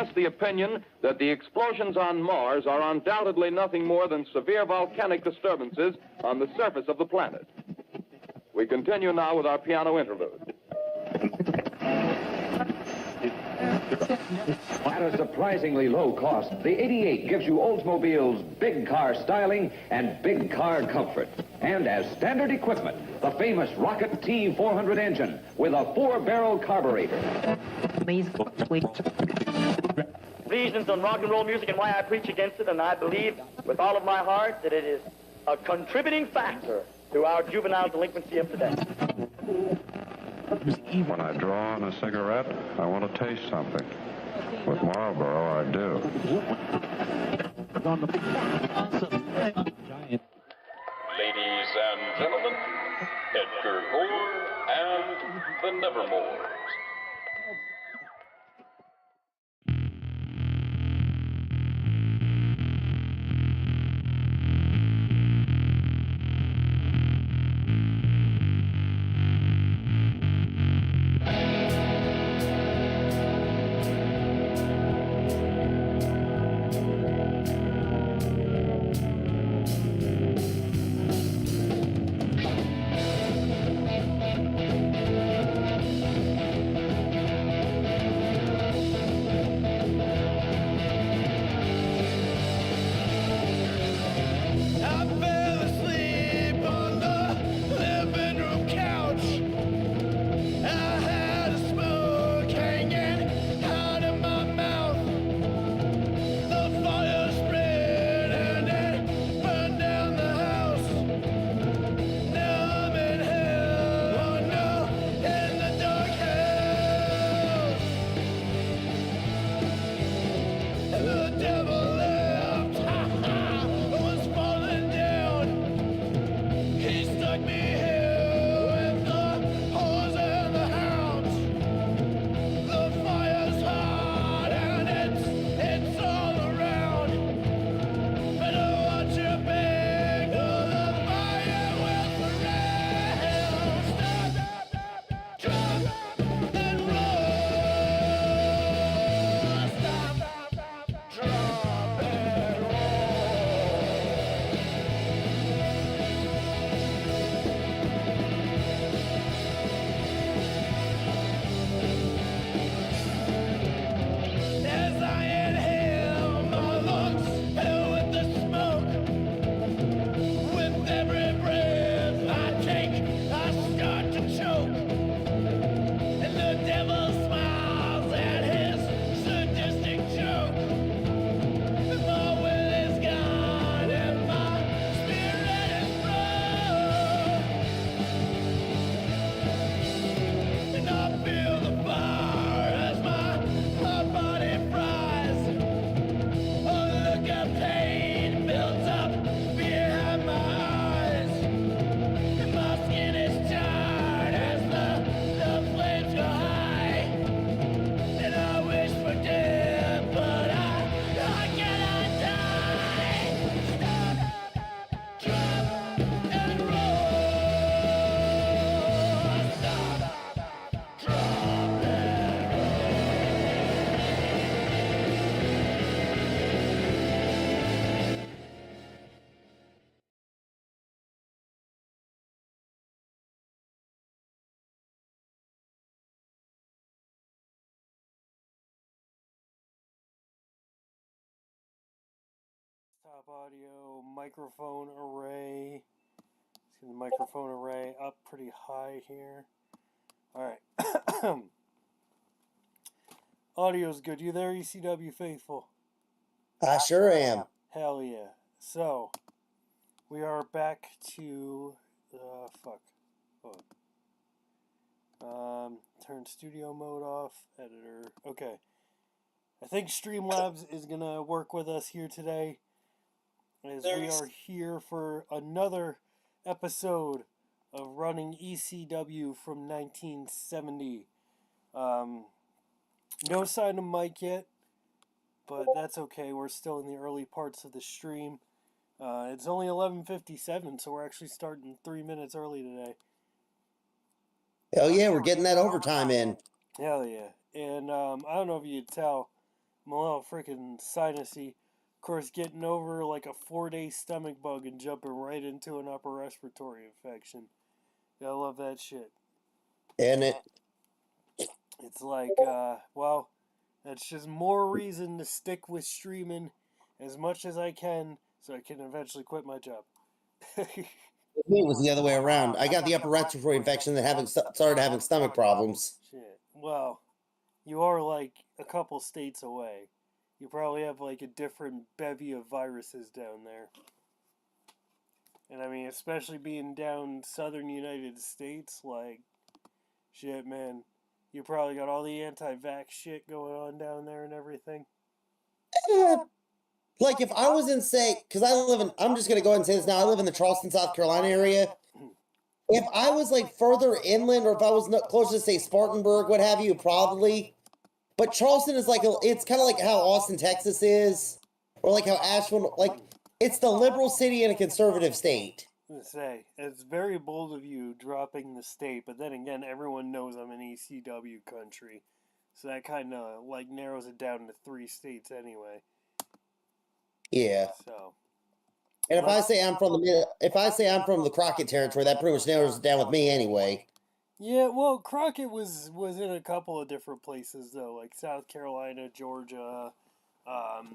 expressed the opinion that the explosions on Mars are undoubtedly nothing more than severe volcanic disturbances on the surface of the planet. We continue now with our piano interlude. At a surprisingly low cost, the 88 gives you Oldsmobile's big car styling and big car comfort. And as standard equipment, the famous Rocket T400 engine with a 4-barrel carburetor. Reasons on rock and roll music and why I preach against it, and I believe with all of my heart that it is a contributing factor to our juvenile delinquency of today. When I draw on a cigarette, I want to taste something. With Marlboro, I do. Ladies and gentlemen, Edgar Gore and the Nevermores. Top audio, microphone array. Let's get the microphone array up pretty high here. Alright. Audio's good. You there, ECW faithful? I sure am. Hell yeah. So, we are back to... turn studio mode off. Editor. Okay. I think Streamlabs is going to work with us here today, as we are here for another episode of running ECW from 1970. No sign of Mike yet, but that's okay. We're still in the early parts of the stream. It's only 11:57, so we're actually starting 3 minutes early today. Hell yeah, we're getting that overtime in. Hell yeah. And I don't know if you could tell, I'm a little freaking sinusy. Of course, getting over like a 4-day stomach bug and jumping right into an upper respiratory infection. I love that shit. And it, It's like, well, that's just more reason to stick with streaming as much as I can so I can eventually quit my job. it was the other way around. I got the upper respiratory infection, then started having stomach problems. Shit. Well, you are like a couple states away. You probably have like a different bevy of viruses down there. And I mean, especially being down southern United States, like, shit, man. You probably got all the anti-vax shit going on down there and everything. Like if I was in, say, because I'm just going to go ahead and say this now, I live in the Charleston, South Carolina area. If I was like further inland, or if I was closer to, say, Spartanburg, what have you, probably. But Charleston is like, it's kind of like how Austin, Texas is, or like how Asheville, like, it's the liberal city in a conservative state. To say, it's very bold of you dropping the state, but then again, everyone knows I'm an ECW country. So that kind of like narrows it down to 3 states anyway. Yeah. So. And if I say I'm from the Crockett territory, that pretty much narrows it down with me anyway. Yeah, well, Crockett was in a couple of different places though, like South Carolina, Georgia.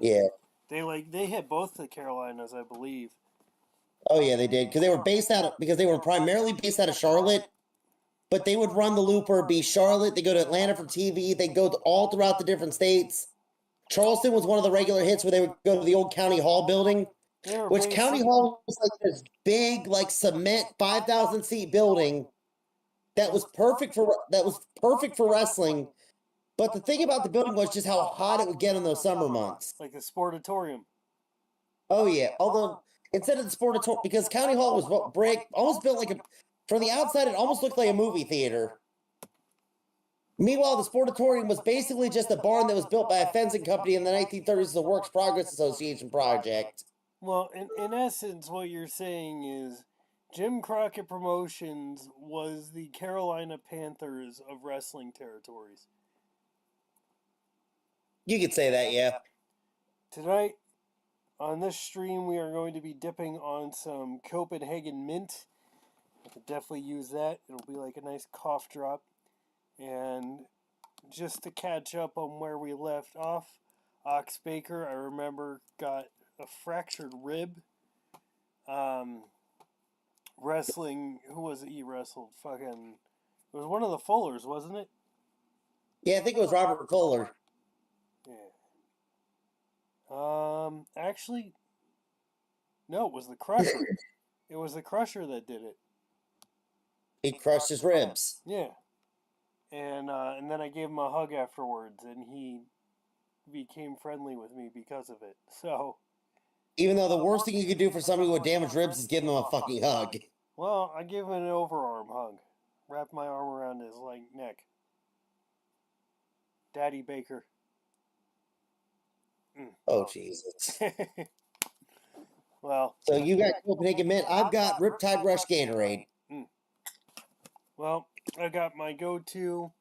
Yeah. They hit both the Carolinas, I believe. Oh yeah, they did because they were primarily based out of Charlotte, but they would run the loop or be Charlotte. They go to Atlanta for TV. They go all throughout the different states. Charleston was one of the regular hits where they would go to the old county hall building, which county hall was like this big, like cement 5,000 seat building that was perfect for wrestling. But the thing about the building was just how hot it would get in those summer months. Like the Sportatorium. Oh yeah, although instead of the Sportatorium, because County Hall was brick, almost built like from the outside, it almost looked like a movie theater. Meanwhile, the Sportatorium was basically just a barn that was built by a fencing company in the 1930s as a Works Progress Association project. Well, in essence, what you're saying is Jim Crockett Promotions was the Carolina Panthers of wrestling territories. You could say that, yeah. Tonight, on this stream, we are going to be dipping on some Copenhagen mint. I could definitely use that. It'll be like a nice cough drop. And just to catch up on where we left off, Ox Baker, I remember, got a fractured rib. Wrestling, who was it he wrestled? Fucking, it was one of the Fullers, wasn't it? Yeah, I think it was Robert Fuller. Yeah. Actually, no, it was the Crusher. It was the Crusher that did it. He crushed his ribs. Yeah. And then I gave him a hug afterwards, and he became friendly with me because of it. So. Even though the worst thing you could do for somebody with damaged ribs is give them a fucking hug. Well, I gave him an overarm hug. Wrapped my arm around his neck. Daddy Baker. Oh, Jesus. Well. So you got Copenhagen Mint. I've got Riptide Rush Gatorade. Well, I got my go-to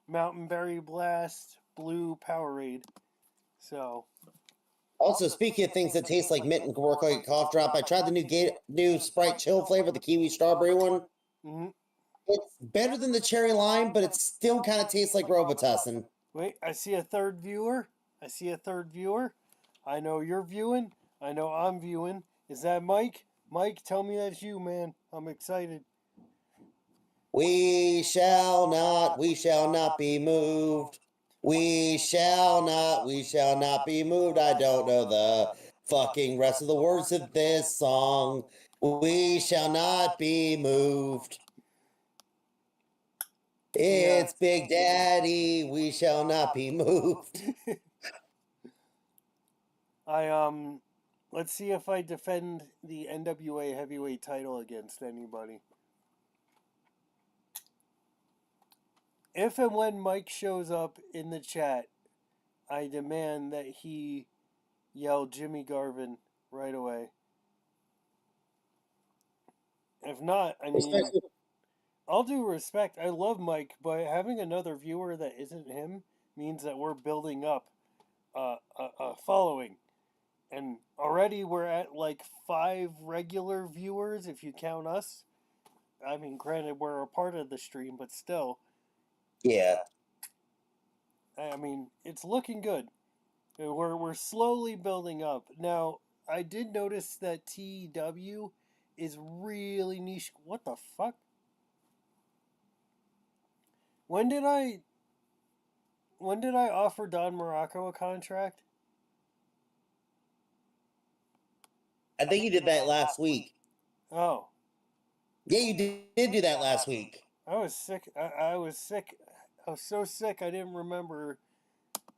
Mountain Berry Blast Blue Powerade. So. Also, speaking of things that taste like mint and can work like a cough drop, I tried the new Sprite Chill flavor, the kiwi strawberry one. Mm-hmm. It's better than the cherry lime, but it still kind of tastes like Robitussin. Wait, I see a third viewer. I know you're viewing. I know I'm viewing. Is that Mike? Mike, tell me that's you, man. I'm excited. We shall not be moved. We shall not be moved. I don't know the fucking rest of the words of this song. We shall not be moved. It's Big Daddy. We shall not be moved. Let's see if I defend the NWA heavyweight title against anybody. If and when Mike shows up in the chat, I demand that he yell Jimmy Garvin right away. If not, I mean, all due respect, I love Mike, but having another viewer that isn't him means that we're building up a following. And already we're at like 5 regular viewers if you count us. I mean, granted, we're a part of the stream, but still. Yeah. I mean, it's looking good. We're slowly building up. Now, I did notice that TEW is really niche. What the fuck? When did I offer Don Morocco a contract? I think you did that last week. Oh. Yeah, you did do that last week. I was sick. I was sick. I was so sick I didn't remember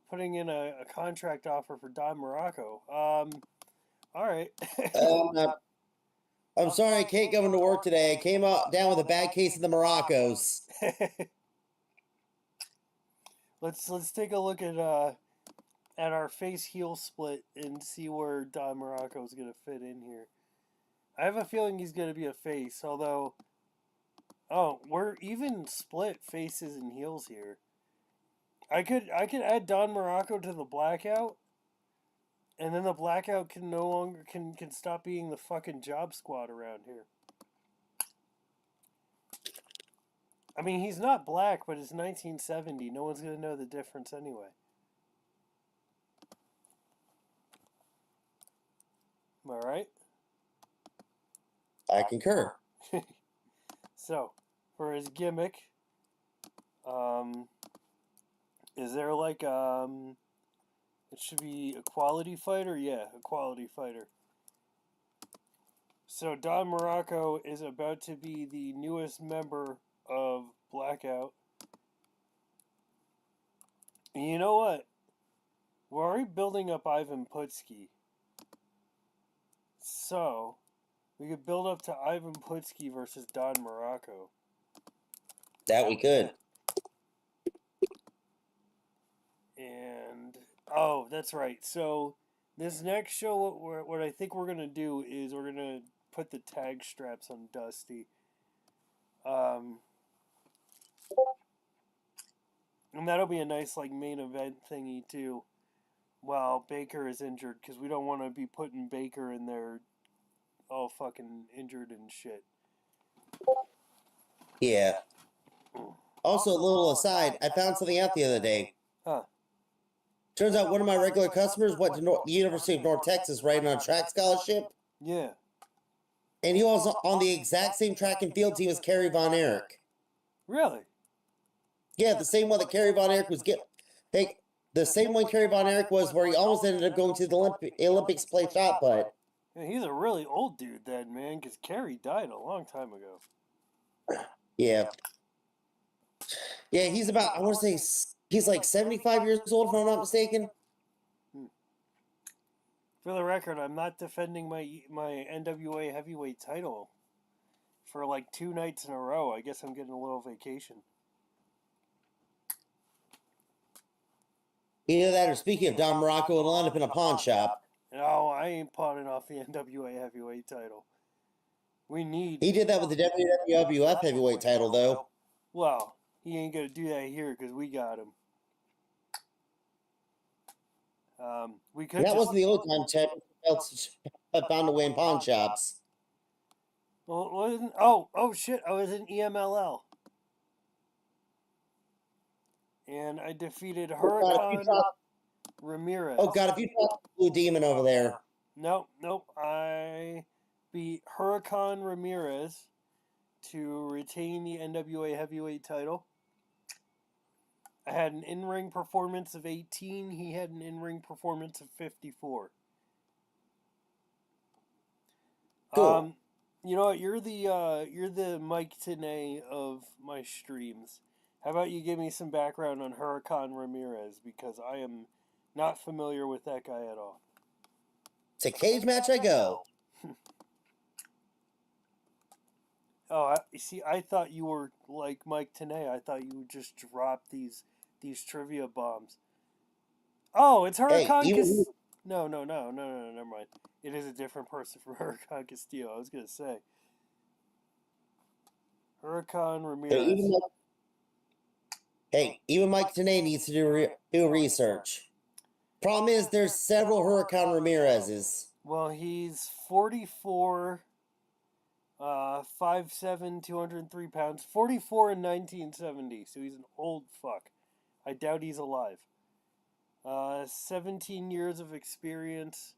putting in a contract offer for Don Morocco. All right. I'm sorry I can't come into work today. I came out down with a bad case of the Moroccos. Let's take a look at our face heel split and see where Don Morocco is gonna fit in here. I have a feeling he's gonna be a face, although. Oh, we're even split faces and heels here. I could add Don Morocco to the blackout, and then the blackout can no longer can stop being the fucking job squad around here. I mean, he's not black, but it's 1970. No one's gonna know the difference anyway. Am I right? I concur. So, for his gimmick, is there like it should be a quality fighter? Yeah, a quality fighter. So Don Morocco is about to be the newest member of Blackout. And you know what? We're already building up Ivan Putski. So, we could build up to Ivan Putski versus Don Morocco. That we could. And oh, that's right. So this next show, what I think we're gonna do is we're gonna put the tag straps on Dusty. And that'll be a nice like main event thingy too. While Baker is injured, because we don't want to be putting Baker in there all fucking injured and shit. Yeah. Also, a little aside, I found something out the other day. Huh. Turns out one of my regular customers went to the University of North Texas right on a track scholarship. Yeah. And he was on the exact same track and field team as Kerry Von Erich. Really? Yeah, the same one that Kerry Von Erich was getting. Hey, the same one Kerry Von Erich was where he almost ended up going to the Olympics to play shot put. Yeah, he's a really old dude then, man, because Kerry died a long time ago. Yeah. Yeah, he's about, I want to say, he's like 75 years old, if I'm not mistaken. For the record, I'm not defending my NWA heavyweight title for like 2 nights in a row. I guess I'm getting a little vacation. Either that or speaking of Don Morocco, it'll end up in a pawn shop. No, I ain't pawning off the NWA heavyweight title. We need... He did that with the WWF heavyweight title, though. Well, he ain't gonna do that here because we got him. We could. That wasn't the only time Ted found a way in pawn shops. Well, wasn't... Oh shit! I was in EMLL, and I defeated Huracan Ramirez. Oh god, if you talk to Blue Demon over there. Nope. I beat Huracan Ramirez to retain the NWA heavyweight title. I had an in-ring performance of 18. He had an in-ring performance of 54. Cool. You know what? You're the Mike Tenay of my streams. How about you give me some background on Huracan Ramirez, because I am not familiar with that guy at all. To cage match I go. Oh, I thought you were like Mike Tenay. I thought you would just drop these trivia bombs. Oh, it's Huracan Castillo. No, never mind. It is a different person from Huracan Castillo. I was going to say. Huracan Ramirez. Even Mike Tenay needs to do research. Problem is, there's several Huracan Ramirez's. Well, he's 44, 5'7", 203 pounds. 44 in 1970, so he's an old fuck. I doubt he's alive. 17 years of experience.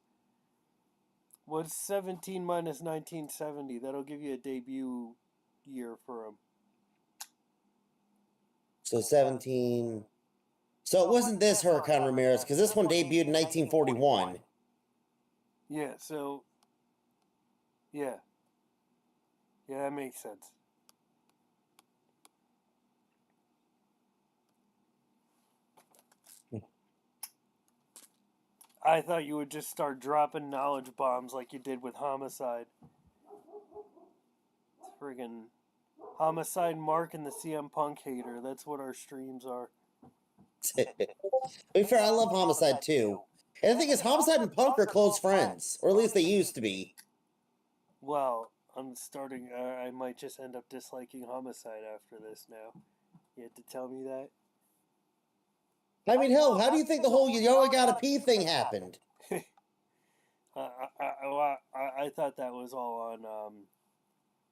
What's 17 minus 1970? That'll give you a debut year for him. So 17... So it wasn't this Huracan Ramirez, because this one debuted in 1941. Yeah, so... Yeah. Yeah, that makes sense. I thought you would just start dropping knowledge bombs like you did with Homicide. Friggin' Homicide Mark and the CM Punk hater. That's what our streams are. To be fair, I love Homicide too. And the thing is, Homicide and Punk are close friends. Or at least they used to be. Well, I'm starting... I might just end up disliking Homicide after this now. You had to tell me that? I mean, hell, how do you think the whole "you only gotta pee" thing happened? I thought that was all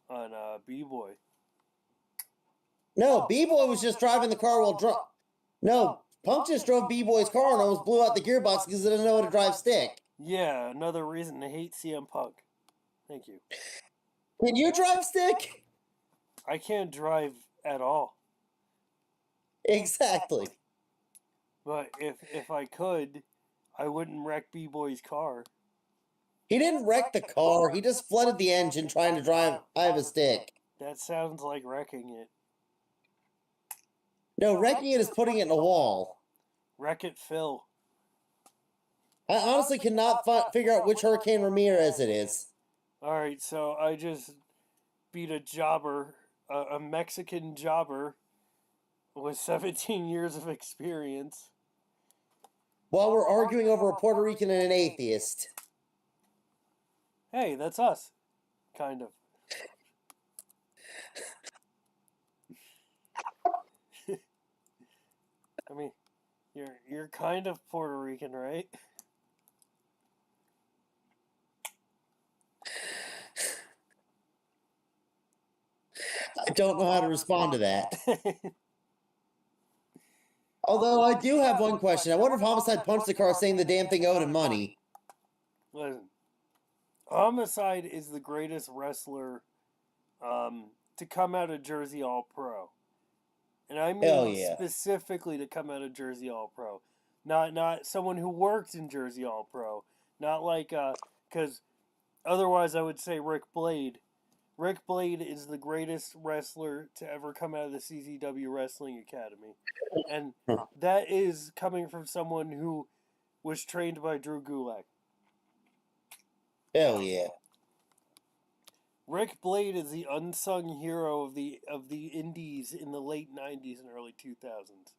on B-Boy. No, B-Boy was just driving the car while drunk. No, Punk just drove B-Boy's car and almost blew out the gearbox because he didn't know how to drive stick. Yeah, another reason to hate CM Punk. Thank you. Can you drive stick? I can't drive at all. Exactly. But if I could, I wouldn't wreck B-Boy's car. He didn't wreck the car. He just flooded the engine trying to drive a stick. That sounds like wrecking it. No, wrecking it is putting it in a wall. Wreck it, Phil. I honestly cannot figure out which Hurricane Ramirez it is. Alright, so I just beat a jobber, a Mexican jobber with 17 years of experience. While we're arguing over a Puerto Rican and an atheist. Hey, that's us. Kind of. I mean, you're kind of Puerto Rican, right? I don't know how to respond to that. Although I do have one question. I wonder if Homicide punched the car saying the damn thing owed him money. Listen, Homicide is the greatest wrestler to come out of Jersey All-Pro. And I mean specifically to come out of Jersey All-Pro. Not someone who worked in Jersey All-Pro. Not like, because otherwise I would say Rick Blade. Rick Blade is the greatest wrestler to ever come out of the CZW Wrestling Academy. And that is coming from someone who was trained by Drew Gulak. Hell yeah. Rick Blade is the unsung hero of the indies in the late 90s and early 2000s.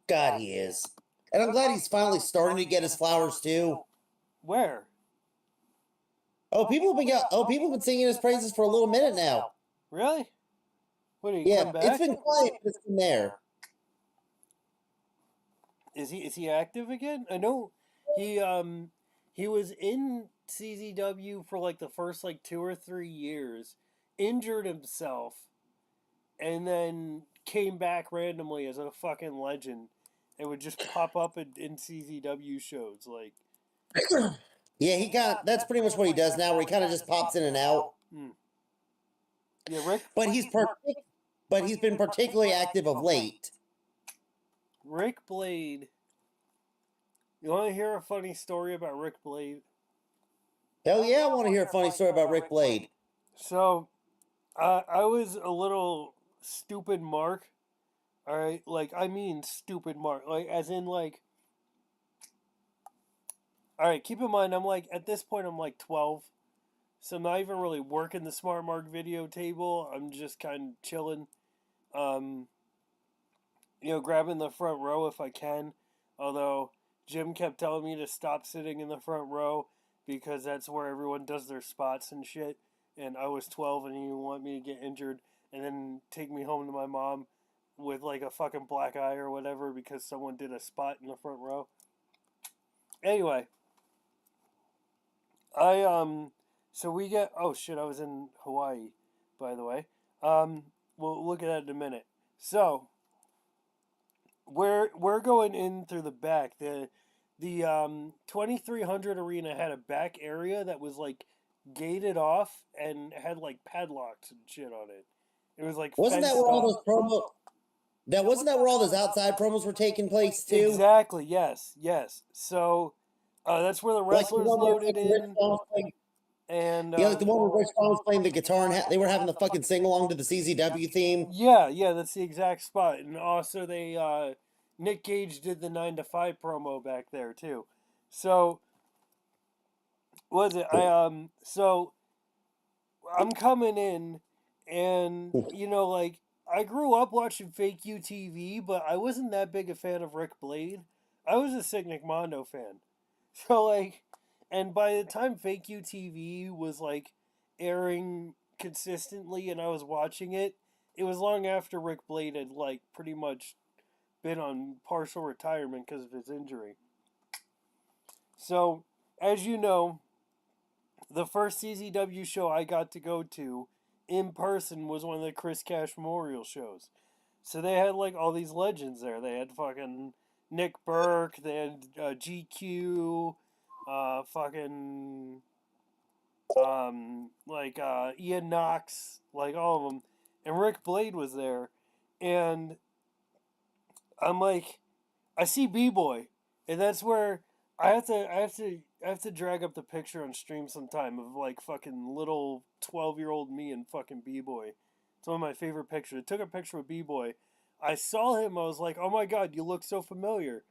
God, he is. And I'm glad he's finally starting to get his flowers too. Where? People have been singing his praises for a little minute now. Really? What, did he come back? It's been quiet, but it's been there. Is he active again? I know he was in CZW for like the first 2 or 3 years, injured himself, and then came back randomly as a fucking legend and would just pop up in CZW shows Yeah, that's pretty much what he does now, where he kind of just pops in and out. Yeah, Rick. But he's been particularly active of late. Rick Blade. You want to hear a funny story about Rick Blade? Hell yeah, I want to hear a funny story about Rick Blade. So, I was a little stupid Mark. All right, I mean stupid Mark, as in all right, keep in mind, at this point, I'm 12. So I'm not even really working the Smart Mark video table. I'm just kind of chilling. Grabbing the front row if I can. Although, Jim kept telling me to stop sitting in the front row because that's where everyone does their spots and shit. And I was 12 and he didn't want me to get injured and then take me home to my mom with like a fucking black eye or whatever because someone did a spot in the front row. Anyway, so we get, oh shit, I was in Hawaii, by the way. We'll look at that in a minute. So we're going in through the back. The 2300 arena had a back area that was like gated off and had like padlocks and shit on it. It was like wasn't that fenced where all off. those promos? That wasn't that where all those outside promos were taking place too? Exactly. Yes. So that's where the wrestlers loaded in. And yeah, like the one where Rich Swann was playing the guitar and they were having the fucking sing along to the CZW theme. Yeah, that's the exact spot. And also they Nick Gage did the 9 to 5 promo back there too. So what was it? So I'm coming in and you know, like I grew up watching fake UTV, but I wasn't that big a fan of Rick Blade. I was a Signic Mondo fan. So like, and by the time fake UTV was like airing consistently and I was watching it, it was long after Rick Blade had like pretty much been on partial retirement because of his injury. So, as you know, the first CZW show I got to go to in person was one of the Chris Cash Memorial shows. So they had like all these legends there. They had fucking Nick Burke, they had GQ, fucking Ian Knox, like all of them, and Rick Blade was there, and I'm like, I see B-Boy, and that's where I have to drag up the picture on stream sometime of like fucking little 12-year-old me and fucking B-Boy. It's one of my favorite pictures. I took a picture with B-Boy. I saw him. I was like, oh my god, you look so familiar.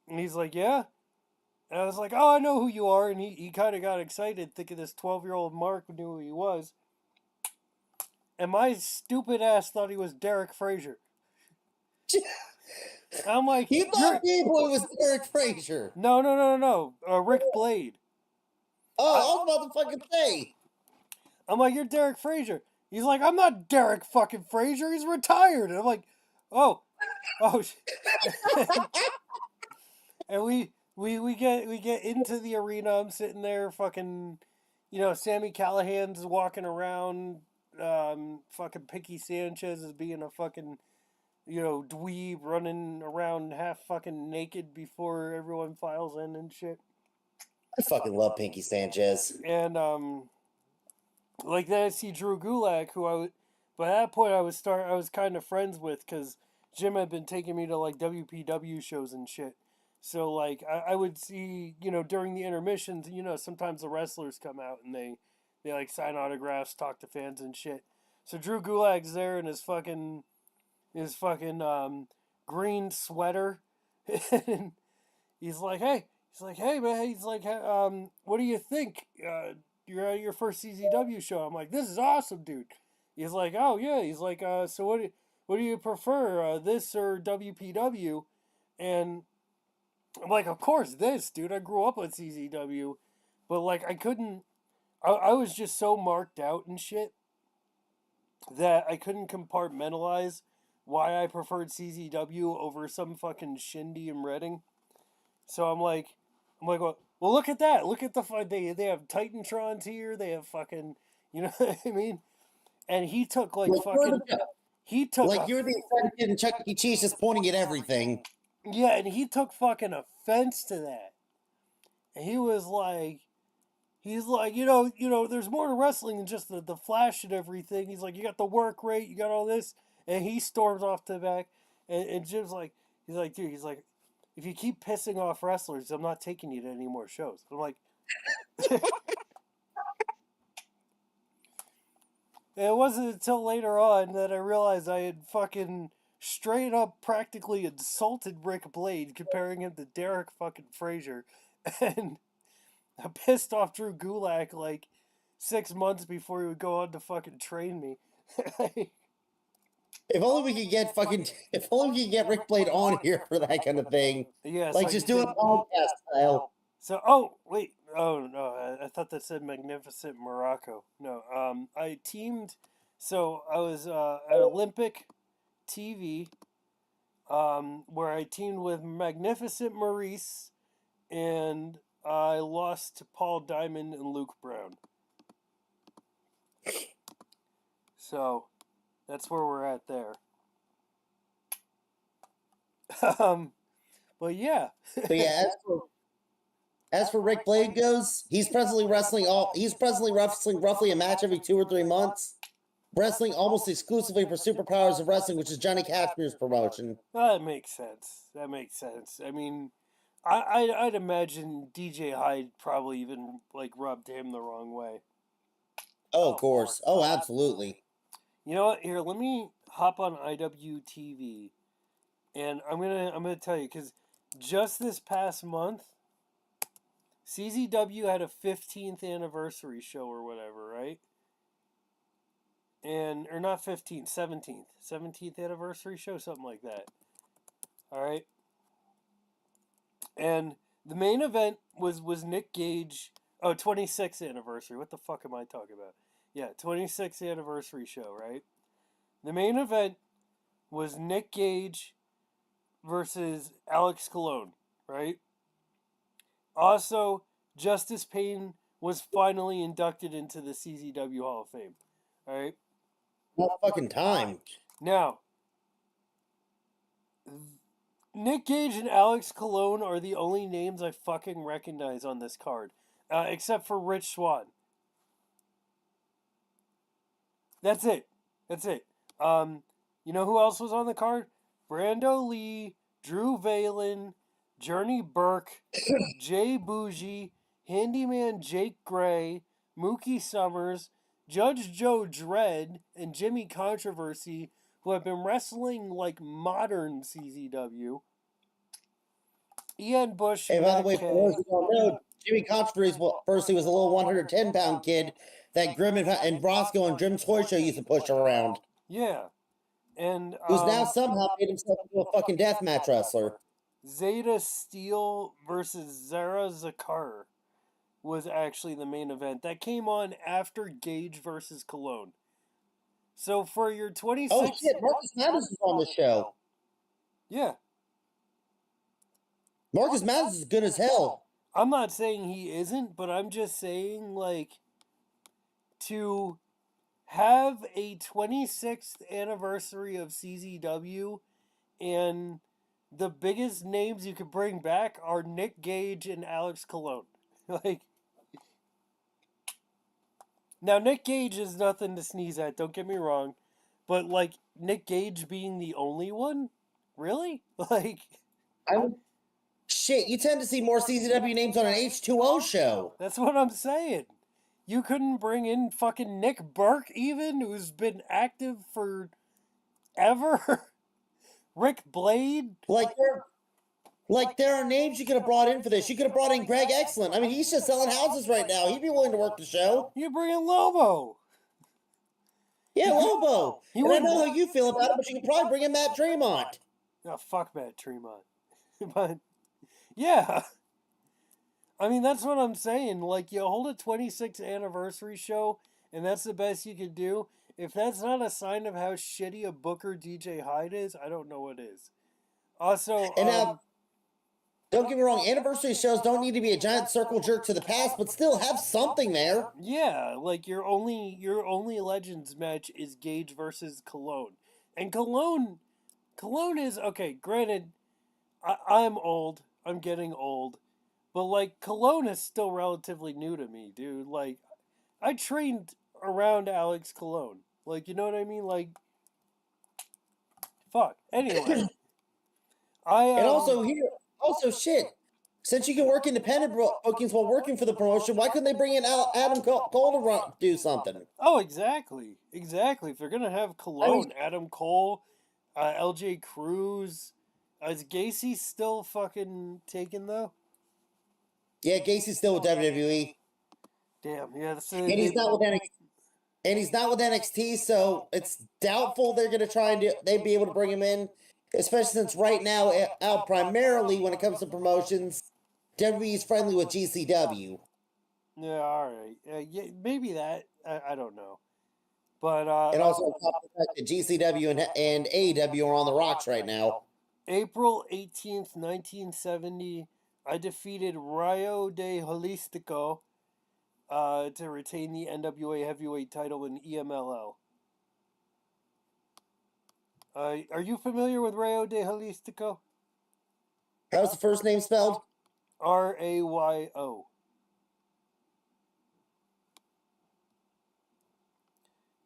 And he's like, yeah. And I was like, oh, I know who you are. And he kind of got excited thinking this 12-year-old Mark knew who he was. And my stupid ass thought he was Derek Frazier. I'm like, you thought B-Boy was Derek Frazier. No. Rick Blade. Oh, I was about to fucking say. I'm like, you're Derek Frazier. He's like, I'm not Derek fucking Frazier. He's retired. And I'm like, oh. And we get into the arena. I'm sitting there, fucking, you know, Sammy Callahan's walking around. Fucking Picky Sanchez is being a fucking, you know, dweeb running around half fucking naked before everyone files in and shit. I fucking love Pinky Sanchez. And like then I see Drew Gulak, who by that point I was kind of friends with because Jim had been taking me to like WPW shows and shit. So like I would see, you know, during the intermissions, you know, sometimes the wrestlers come out and they like sign autographs, talk to fans and shit. So Drew Gulak's there in his fucking green sweater, and he's like, hey man, he's like, what do you think? You're at your first CZW show. I'm like, this is awesome, dude. He's like, oh yeah. He's like, so what do you prefer, this or WPW? And I'm like, of course this, dude. I grew up on CZW, but like I couldn't. I was just so marked out and shit that I couldn't compartmentalize why I preferred CZW over some fucking shindy in Reading. So I'm like, well, look at that. Look at they have Titantrons here. They have fucking, you know what I mean? And he took like fucking, you're the excited kid in Chuck E. Cheese just pointing at everything. Yeah, and he took fucking offense to that. And he's like, you know, there's more to wrestling than just the flash and everything. He's like, you got the work rate, you got all this. And he storms off to the back. And Jim's like, dude, if you keep pissing off wrestlers, I'm not taking you to any more shows. I'm like, and it wasn't until later on that I realized I had fucking straight up practically insulted Rick Blade, comparing him to Derek fucking Frazier. And I pissed off Drew Gulak like 6 months before he would go on to fucking train me. If only we could get Rick Blade on here for that kind of thing. Yeah, like just do it podcast style. So, oh wait, oh no, I thought that said Magnificent Morocco. No, I teamed. So I was at Olympic, TV, where I teamed with Magnificent Maurice, and I lost to Paul Diamond and Luke Brown. So, that's where we're at there. But yeah. But yeah, as for Rick Blade goes, he's presently wrestling roughly a match every 2 or 3 months. Wrestling almost exclusively for Superpowers of Wrestling, which is Johnny Cashmere's promotion. That makes sense. I mean, I'd imagine DJ Hyde probably even like rubbed him the wrong way. Oh, of course. Oh, absolutely. You know what? Here, let me hop on IWTV, and I'm gonna tell you, because just this past month, CZW had a 15th anniversary show or whatever, right? Or not 15th, 17th anniversary show, something like that. All right. And the main event was Nick Gage. Oh, 26th anniversary. What the fuck am I talking about? Yeah, 26th anniversary show, right? The main event was Nick Gage versus Alex Colon, right? Also, Justice Payne was finally inducted into the CZW Hall of Fame. All right? What fucking time? Now, Nick Gage and Alex Colon are the only names I fucking recognize on this card, except for Rich Swann. That's it. You know who else was on the card? Brando Lee, Drew Valen, Journey Burke, Jay Bougie, Handyman Jake Gray, Mookie Summers, Judge Joe Dredd, and Jimmy Controversy, who have been wrestling like modern CZW. Ian Bush. Hey, by the way, for those who don't know, Jimmy Controversy was a little 110-pound kid that Grim and Roscoe and Jim Toy Show used to push around. Yeah. And who's now somehow made himself into a fucking deathmatch wrestler. Zeta Steel versus Zara Zakar was actually the main event. That came on after Gage versus Cologne. So for your 26... Oh shit, Marcus Mathers is on the show. Yeah. Marcus Mathers is good as hell. I'm not saying he isn't, but I'm just saying, like, to have a 26th anniversary of CZW and the biggest names you could bring back are Nick Gage and Alex Colon. Like, now Nick Gage is nothing to sneeze at, don't get me wrong, but like Nick Gage being the only one? Really? Like, shit, you tend to see more CZW names on an H2O show. That's what I'm saying. You couldn't bring in fucking Nick Burke even, who's been active for ever? Rick Blade? Like there are names you could have brought in for this. You could have brought in Greg Excellent. I mean, he's just selling houses right now. He'd be willing to work the show. You bring in Lobo. Yeah, Lobo. And I know how you feel about it, but you could probably bring in Matt Tremont. Oh, fuck Matt Tremont. But, yeah. I mean, that's what I'm saying. Like, you hold a 26th anniversary show, and that's the best you could do. If that's not a sign of how shitty a booker DJ Hyde is, I don't know what is. Also, and now, don't get me wrong, anniversary shows don't need to be a giant circle jerk to the past, but still have something there. Yeah, like your only Legends match is Gage versus Cologne. And Cologne is, okay, granted, I'm old. I'm getting old. But, like, Cologne is still relatively new to me, dude. Like, I trained around Alex Cologne. Like, you know what I mean? Like, fuck. Anyway. And also shit. Since you can work independent bookings while working for the promotion, why couldn't they bring in Adam Cole to do something? Oh, exactly. Exactly. If they're going to have Cologne, Adam Cole, LJ Cruz, is Gacy still fucking taken, though? Yeah, Gacy's still with WWE. Damn, yeah. And he's not with NXT. And he's not with NXT, so it's doubtful they're going to try and they'd be able to bring him in, especially since right now, primarily when it comes to promotions, WWE is friendly with GCW. Yeah, all right. Yeah, maybe that. I don't know. But And also on top of the fact that GCW and AEW are on the rocks right now. April 18th, 1970, I defeated Rayo de Jalisco to retain the NWA Heavyweight title in EMLL. Are you familiar with Rayo de Jalisco? How's the first name spelled? Rayo.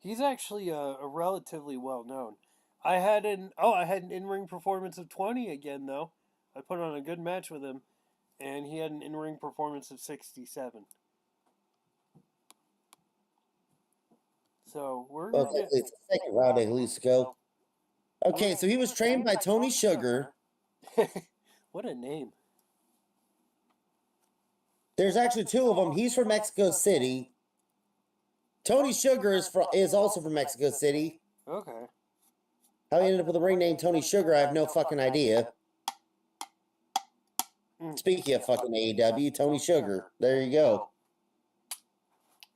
He's actually a relatively well known. I had an in-ring performance of 20 again though. I put on a good match with him, and he had an in-ring performance of 67. So we're Okay, it's the second round at least go. Okay, so he was trained by Tony Sugar. What a name. There's actually two of them. He's from Mexico City. Tony Sugar is also from Mexico City. Okay. How he ended up with the ring name Tony Sugar, I have no fucking idea. Speaking of fucking AEW, Tony Sugar. There you go.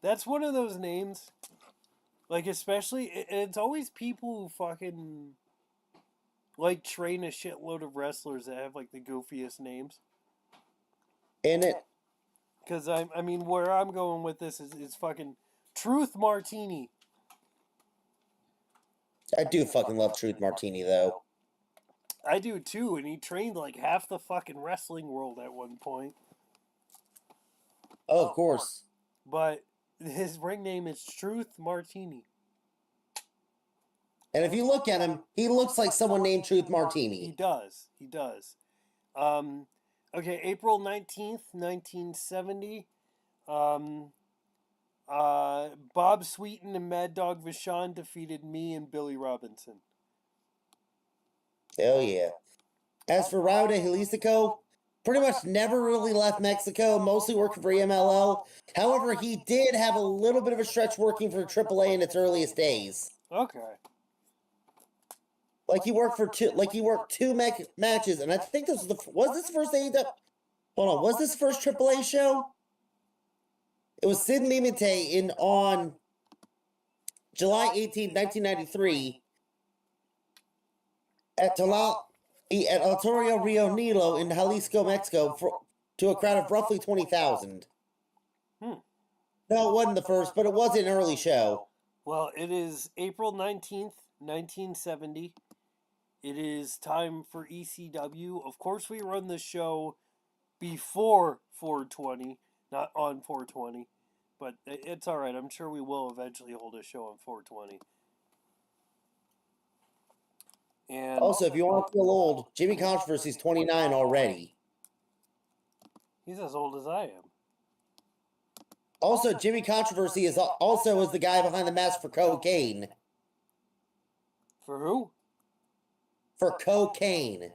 That's one of those names. Like, especially, it's always people who fucking, like, train a shitload of wrestlers that have, like, the goofiest names. In it. Because, I mean, where I'm going with this is fucking Truth Martini. I do fucking love Truth Martini, though. I do, too, and he trained, like, half the fucking wrestling world at one point. Oh, of course. But his ring name is Truth Martini. And if you look at him, he looks like someone named Truth Martini. He does. He does. Okay, April 19th, 1970. Bob Sweeten and Mad Dog Vachon defeated me and Billy Robinson. Hell yeah. As for Raul de Jalisco, pretty much never really left Mexico, mostly working for EMLL. However, he did have a little bit of a stretch working for AAA in its earliest days. Okay. Like he worked two matches, and I think this was this the first AEW? Hold on, was this the first AAA show? It was Sid Mimite on July 18, 1993 at Auditorio Rio Nilo in Jalisco, Mexico, to a crowd of roughly 20,000. No, it wasn't the first, but it was an early show. Well, it is April 19th, 1970. It is time for ECW. Of course, we run the show before 420, not on 420. But it's alright. I'm sure we will eventually hold a show on 420. And also, if you want to feel old, Jimmy Controversy's 29 already. He's as old as I am. Also, Jimmy Controversy is the guy behind the mask for cocaine. For who? For cocaine.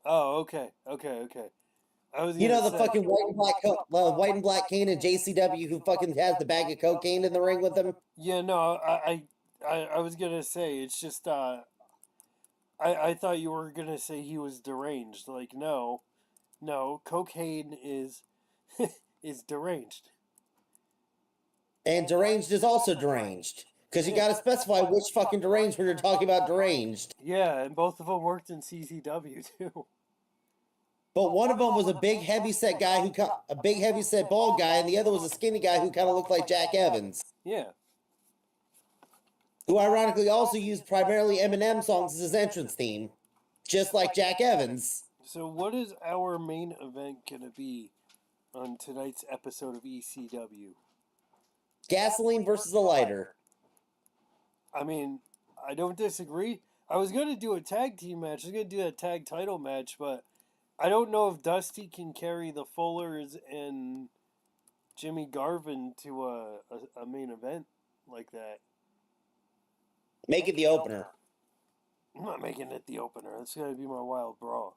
Oh, okay. I was the fucking white and black cane in JCW who fucking has the bag of cocaine in the ring with him? Yeah, no, I was gonna say, it's just, I thought you were gonna say he was deranged. Like, no, cocaine is deranged. And deranged is also deranged. Because you gotta specify which fucking deranged when you're talking about deranged. Yeah, and both of them worked in CCW too. But one of them was a big heavyset guy a big heavyset bald guy, and the other was a skinny guy who kind of looked like Jack Evans. Yeah. Who ironically also used primarily Eminem songs as his entrance theme. Just like Jack Evans. So what is our main event gonna be on tonight's episode of ECW? Gasoline versus a lighter. I mean, I don't disagree. I was going to do a tag team match. I was going to do a tag title match, but I don't know if Dusty can carry the Fullers and Jimmy Garvin to a main event like that. Make it the opener. I'm not making it the opener. It's going to be my wild brawl.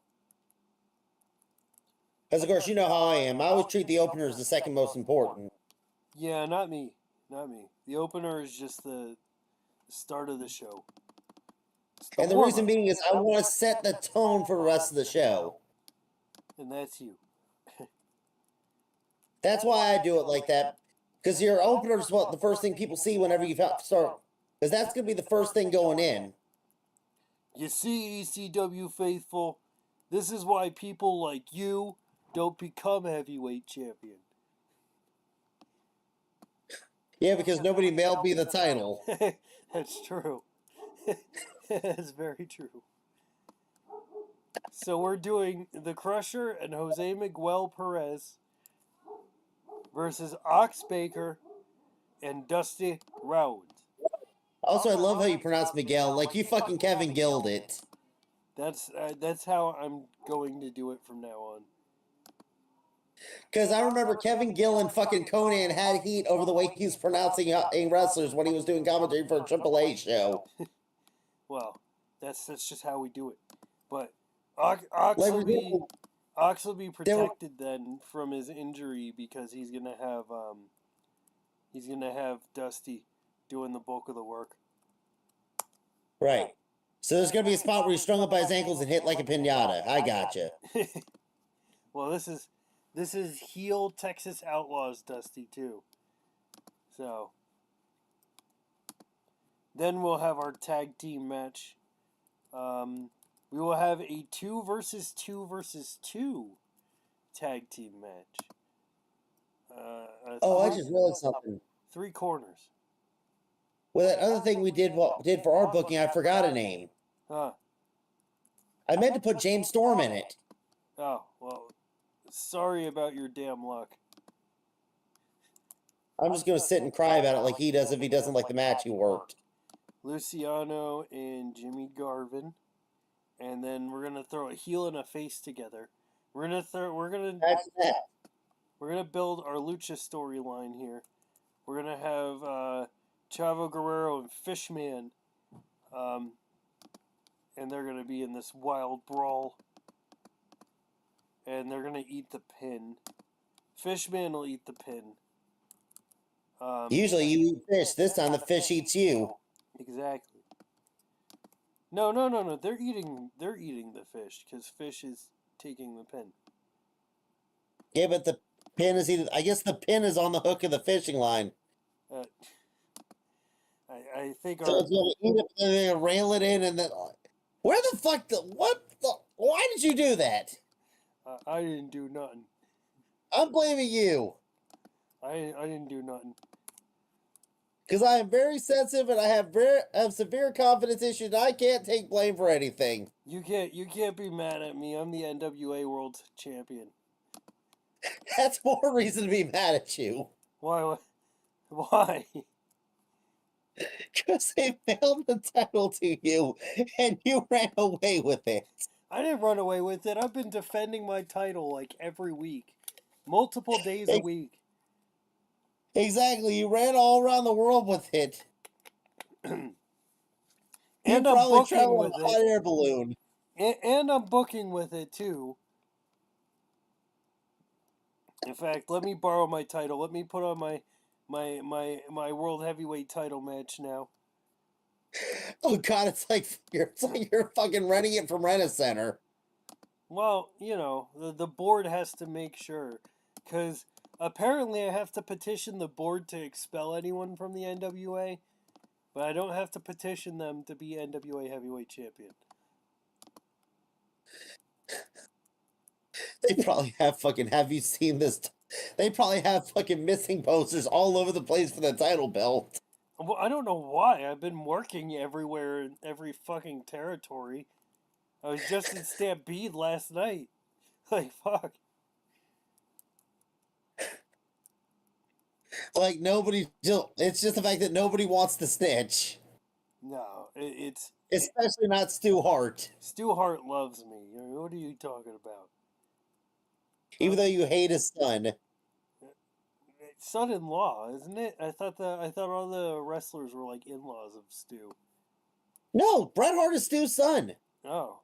Because, of course, you know how I am. I always treat the opener as the second most important. Yeah, not me. The opener is just the start of the show. And the reason being is I want to set the tone for the rest of the show. And that's you. That's why I do it like that. Because your opener is what the first thing people see whenever you start Because that's going to be the first thing going in. You see, ECW faithful, this is why people like you don't become heavyweight champion. Yeah, because nobody mailed me the title. That's true. That's very true. So we're doing the Crusher and Jose Miguel Perez versus Ox Baker and Dusty Rhodes. Also, I love how you pronounce Miguel. Like, you fucking Kevin Gilled it. That's how I'm going to do it from now on. Because I remember Kevin Gill and fucking Conan had heat over the way he's pronouncing wrestlers when he was doing commentary for a AAA show. Well, that's just how we do it. But Ox will be protected then from his injury because he's gonna have Dusty doing the bulk of the work. Right. So there's gonna be a spot where he's strung up by his ankles and hit like a pinata. I gotcha. Well, this is heel Texas Outlaws Dusty too. So then we'll have our tag team match. We will have a 2 versus 2 versus 2 tag team match. I just realized something. 3 corners. Well, that other thing we did for our booking, I forgot a name. Huh. I meant to put James Storm in it. Oh, well, sorry about your damn luck. I'm just going to sit and cry about it like he does if he doesn't like the match he worked. Luciano and Jimmy Garvin. And then we're going to throw a heel and a face together. We're going to build our Lucha storyline here. We're going to have Chavo Guerrero and Fishman. And they're going to be in this wild brawl. And they're going to eat the pin. Fishman will eat the pin. Usually you eat fish. This time the fish eats you. Exactly. No. They're eating the fish because fish is taking the pin. Yeah, but the pin is either. I guess the pin is on the hook of the fishing line. I think. So it's going to eat it and then rail it in and then. Where the fuck? Why did you do that? I didn't do nothing. I'm blaming you. I didn't do nothing. Because I am very sensitive and I have severe confidence issues. And I can't take blame for anything. You can't be mad at me. I'm the NWA World Champion. That's more reason to be mad at you. Why? Why? Because they mailed the title to you and you ran away with it. I didn't run away with it. I've been defending my title like every week. Multiple days a week. Exactly. You ran all around the world with it. And I'm booking traveling with a hot air balloon. And I'm booking with it too. In fact, let me borrow my title. Let me put on my world heavyweight title match now. Oh God, it's like you're fucking renting it from Rent-A-Center. Well, the board has to make sure, because apparently I have to petition the board to expel anyone from the NWA, but I don't have to petition them to be NWA heavyweight champion. They probably have you seen this? They probably have fucking missing posters all over the place for the title belt. Well, I don't know why. I've been working everywhere in every fucking territory. I was just in Stampede last night. Like, fuck. Like, it's just the fact that nobody wants to snitch. No, it's... Especially not Stu Hart. Stu Hart loves me. What are you talking about? Even though you hate his son. Son-in-law, isn't it? I thought all the wrestlers were like in-laws of Stu. No, Bret Hart is Stu's son. Oh.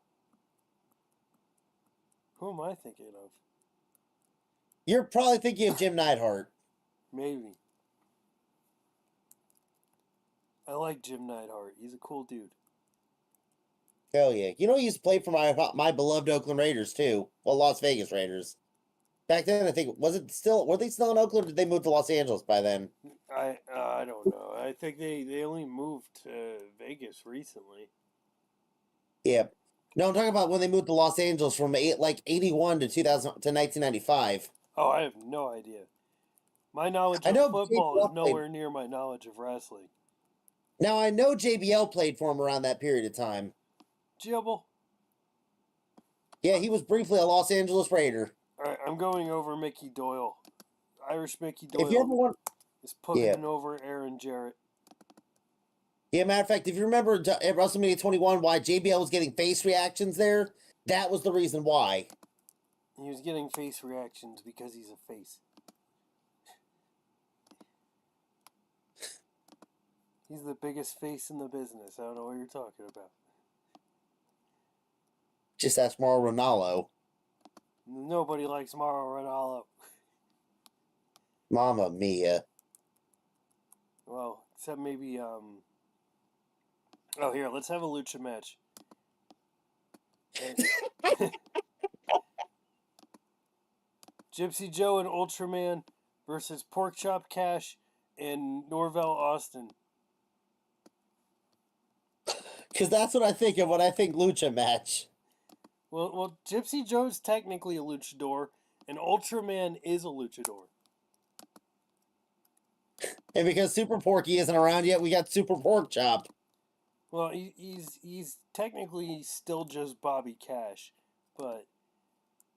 Who am I thinking of? You're probably thinking of Jim Neidhart. Maybe. I like Jim Neidhart. He's a cool dude. Hell yeah. You know, he used to play for my beloved Oakland Raiders, too. Well, Las Vegas Raiders. Back then, I think, were they still in Oakland, or did they move to Los Angeles by then? I don't know. I think they only moved to Vegas recently. Yeah. No, I'm talking about when they moved to Los Angeles from 81 to 2000 to 1995. Oh, I have no idea. My knowledge I of know football is JBL played. nowhere near my knowledge of wrestling. Now I know JBL played for him around that period of time. Jibble. Yeah, he was briefly a Los Angeles Raider. All right, I'm going over Mickey Doyle. Irish Mickey If you ever Doyle want, is putting over Aaron Jarrett. yeah, matter of fact, if you remember at WrestleMania 21, why JBL was getting face reactions there, that was the reason why. He was getting face reactions because he's a face. He's the biggest face in the business. I don't know what you're talking about. Just ask Mauro Ranallo. Nobody likes Mauro Ranallo. Mamma mia. Well, except maybe, Oh, here, let's have a lucha match. Gypsy Joe and Ultraman versus Porkchop Cash and Norvell Austin. Because that's what I think of when I think lucha match. Well, Gypsy Joe's technically a luchador, and Ultraman is a luchador. And because Super Porky isn't around yet, we got Super Pork Chop. Well, he's technically still just Bobby Cash, but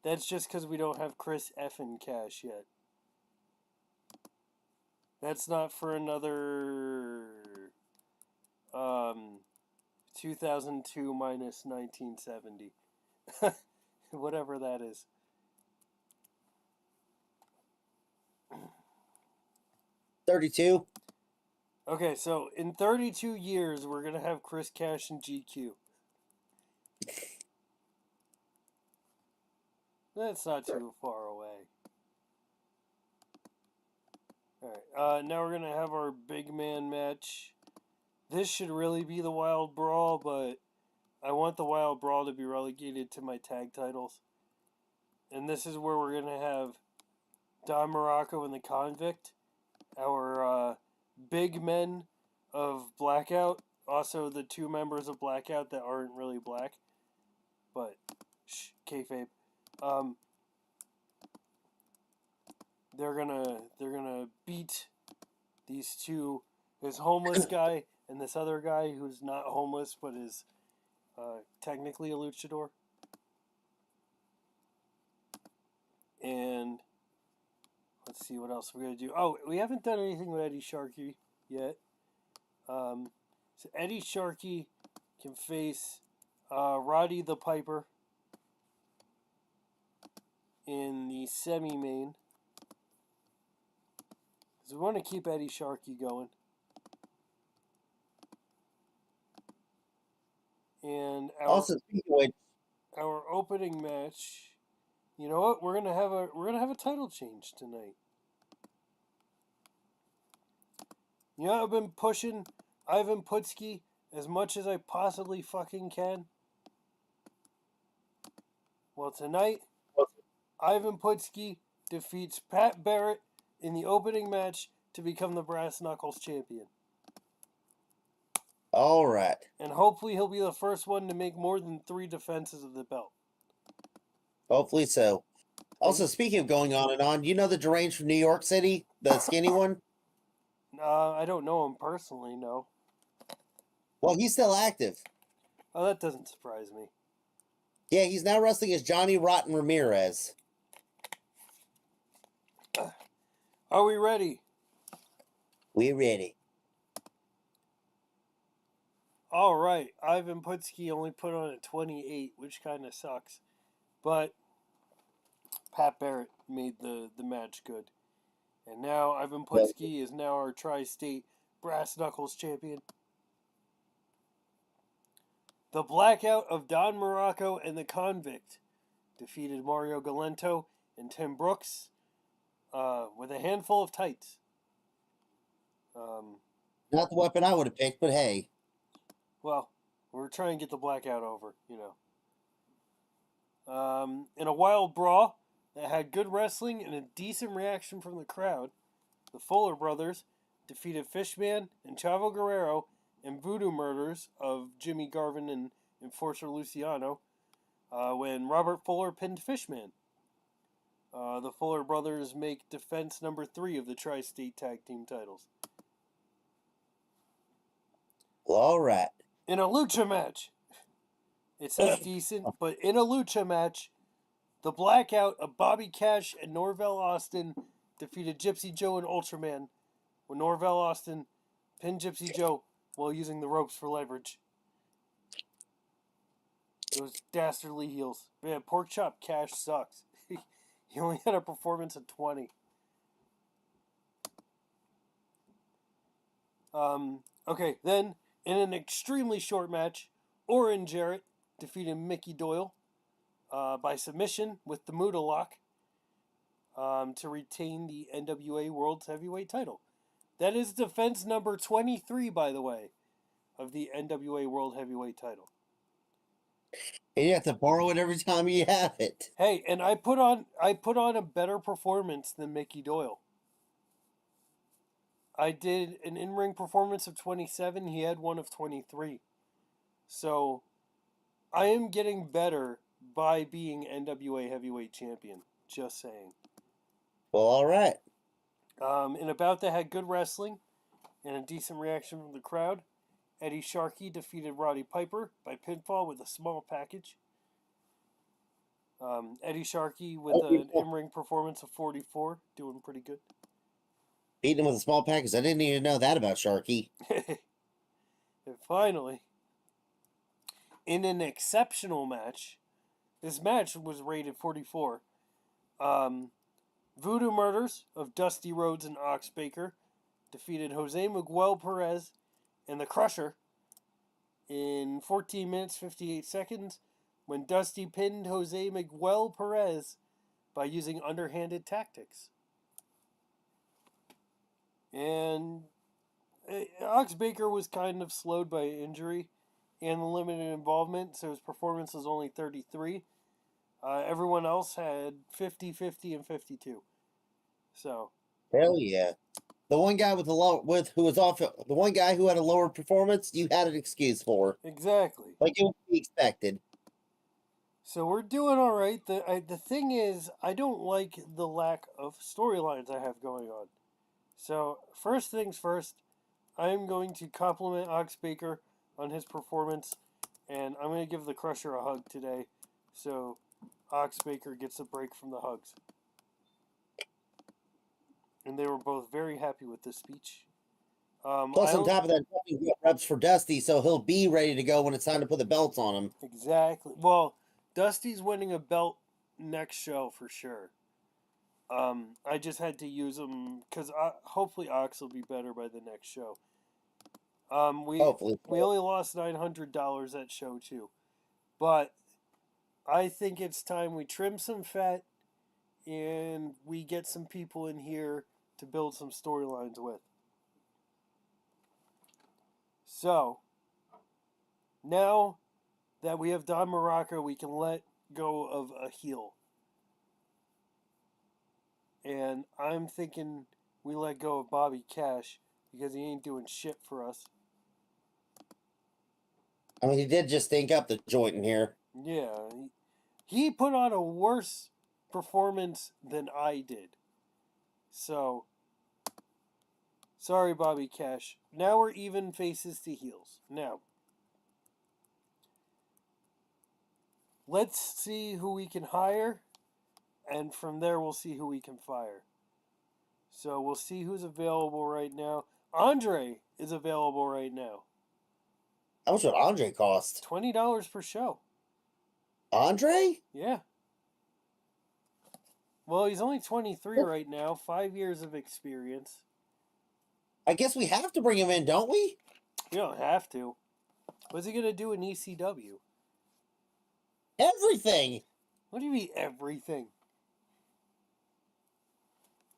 that's just because we don't have Chris effing Cash yet. That's not for another 2002 minus 1970. Whatever that is. $32. Okay, so in 32 years, we're going to have Chris Cash and GQ. That's not too far away. Alright, now we're going to have our big man match. This should really be the Wild Brawl, but I want the Wild Brawl to be relegated to my tag titles. And this is where we're going to have Don Morocco and the Convict, our big men of Blackout, also the two members of Blackout that aren't really black, but kayfabe. They're gonna beat these two, this homeless guy and this other guy who's not homeless but is technically a luchador. And let's see what else we're gonna do. Oh, we haven't done anything with Eddie Sharkey yet. So Eddie Sharkey can face Roddy the Piper in the semi-main. Because we want to keep Eddie Sharkey going. And our opening match, you know what? We're gonna have a title change tonight. You know, I've been pushing Ivan Putski as much as I possibly fucking can. Well, tonight, Ivan Putski defeats Pat Barrett in the opening match to become the Brass Knuckles champion. All right. And hopefully he'll be the first one to make more than 3 defenses of the belt. Hopefully so. Also, speaking of going on and on, you know the deranged from New York City? The skinny one? I don't know him personally, no. Well, he's still active. Oh, that doesn't surprise me. Yeah, he's now wrestling as Johnny Rotten Ramirez. Are we ready? We're ready. All right. Ivan Putski only put on a 28, which kind of sucks. But Pat Barrett made the match good. And now Ivan Putski is now our Tri-State Brass Knuckles champion. The Blackout of Don Morocco and the Convict defeated Mario Galento and Tim Brooks with a handful of tights. Not the weapon I would have picked, but hey. Well, we're trying to get the Blackout over, you know. In a wild brawl that had good wrestling and a decent reaction from the crowd, the Fuller brothers defeated Fishman and Chavo Guerrero and Voodoo Murders of Jimmy Garvin and Enforcer Luciano when Robert Fuller pinned Fishman. The Fuller brothers make defense number 3 of the Tri-State Tag Team titles. Well, all right. In a lucha match. It says decent, but in a lucha match, the Blackout of Bobby Cash and Norvell Austin defeated Gypsy Joe and Ultraman when Norvell Austin pinned Gypsy Joe while using the ropes for leverage. Those dastardly heels. Man, Pork Chop Cash sucks. He only had a performance of 20. Okay, then, in an extremely short match, Orrin Jarrett defeated Mickey Doyle by submission with the Muda Lock to retain the NWA World's Heavyweight title. That is defense number 23, by the way, of the NWA World Heavyweight title. And you have to borrow it every time you have it. Hey, and I put on a better performance than Mickey Doyle. I did an in-ring performance of 27. He had one of 23. So, I am getting better by being NWA Heavyweight Champion. Just saying. Well, all right. In a bout that had good wrestling and a decent reaction from the crowd, Eddie Sharkey defeated Roddy Piper by pinfall with a small package. Eddie Sharkey with an in-ring performance of 44, doing pretty good. Beating him with a small package. I didn't even know that about Sharky. And finally, in an exceptional match, this match was rated 44. Voodoo Murders of Dusty Rhodes and Ox Baker defeated Jose Miguel Perez and the Crusher in 14 minutes 58 seconds when Dusty pinned Jose Miguel Perez by using underhanded tactics. And Ox Baker was kind of slowed by injury and the limited involvement, so his performance was only 33. Everyone else had 50, 50, and 52. So. Hell yeah. The one guy with the one guy who had a lower performance, you had an excuse for. Exactly. Like it would be expected. So we're doing all right. The thing is, I don't like the lack of storylines I have going on. So first things first, I am going to compliment Ox Baker on his performance, and I'm going to give the Crusher a hug today, so Ox Baker gets a break from the hugs. And they were both very happy with this speech. Plus, on top of that, he got reps for Dusty, so he'll be ready to go when it's time to put the belts on him. Exactly. Well, Dusty's winning a belt next show for sure. I just had to use him because hopefully Ox will be better by the next show. We only lost $900 that show too, but I think it's time we trim some fat and we get some people in here to build some storylines with. So, now that we have Don Muraco, we can let go of a heel. And I'm thinking we let go of Bobby Cash because he ain't doing shit for us. I mean, he did just stink up the joint in here. Yeah. He put on a worse performance than I did. So, sorry, Bobby Cash. Now we're even faces to heels. Now, let's see who we can hire, and from there we'll see who we can fire. So we'll see who's available right now. Andre is available right now. How much would Andre cost? $20 per show. Andre? Yeah. Well, he's only 23 right now, 5 years of experience. I guess we have to bring him in, don't we? You don't have to. What's he going to do in ECW? Everything. What do you mean, everything?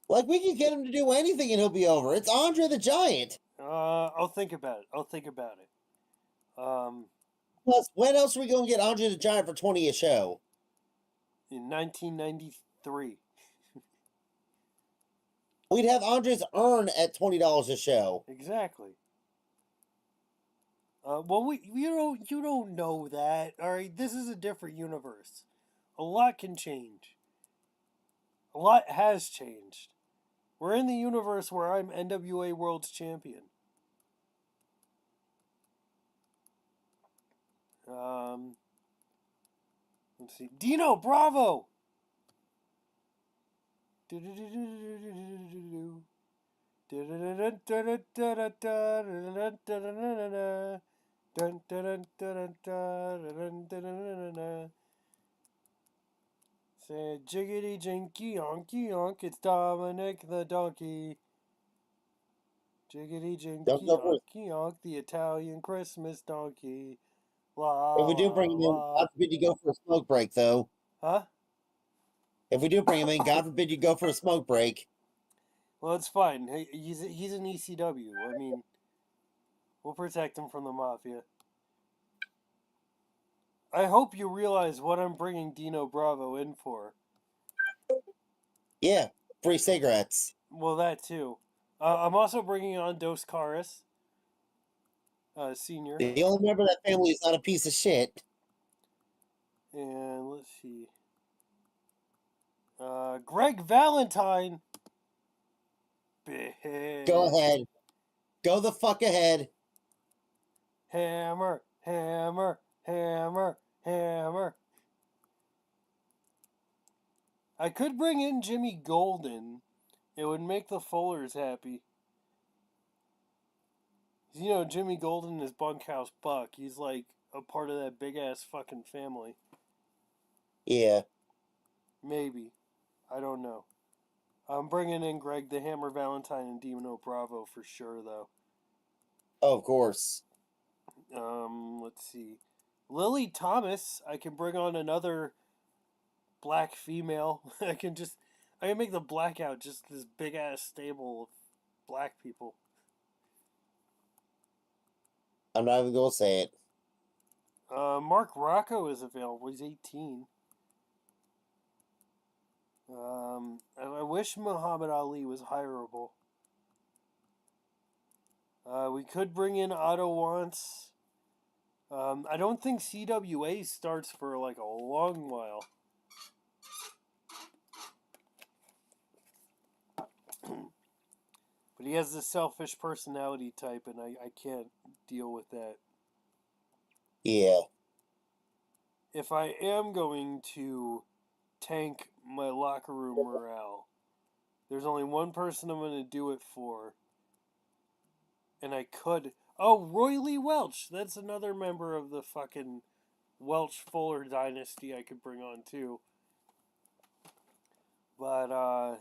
Like, we can get him to do anything and he'll be over. It's Andre the Giant. I'll think about it. Plus, when else are we going to get Andre the Giant for 20 a show? In 1993. We'd have Andres earn at $20 a show. Exactly. Well, you don't know that. All right, this is a different universe. A lot can change. A lot has changed. We're in the universe where I'm NWA World's Champion. Let's see. Dino Bravo! Say jiggity jinky yonky yonk, it's Dominic the donkey. Jiggity Don't jinky go for it. yonky yonk, the Italian Christmas donkey. La If we do bring him in, la. God forbid you go for a smoke break, though. Huh? If we do bring him in, God forbid you go for a smoke break. Well, it's fine. He's an ECW. I mean, we'll protect him from the mafia. I hope you realize what I'm bringing Dino Bravo in for. Yeah, free cigarettes. Well, that too. I'm also bringing on Dos Caras, Senior. The only member of that family is not a piece of shit. And let's see. Greg Valentine. Big. Go ahead. Go the fuck ahead. Hammer, hammer, hammer, hammer. I could bring in Jimmy Golden. It would make the Fullers happy. You know, Jimmy Golden is Bunkhouse Buck. He's like a part of that big ass fucking family. Yeah. Maybe. I don't know. I'm bringing in Greg the Hammer Valentine and Dino Bravo for sure, though. Oh, of course. Let's see. Lily Thomas. I can bring on another black female. I can make the Blackout just this big ass stable of black people. I'm not even going to say it. Mark Rocco is available. He's 18. I wish Muhammad Ali was hireable. We could bring in Otto Wants. I don't think CWA starts for like a long while. But he has this selfish personality type, and I can't deal with that. Yeah. If I am going to tank my locker room morale, there's only one person I'm going to do it for. And I could... Oh, Roy Lee Welch! That's another member of the fucking Welch-Fuller dynasty I could bring on, too. But,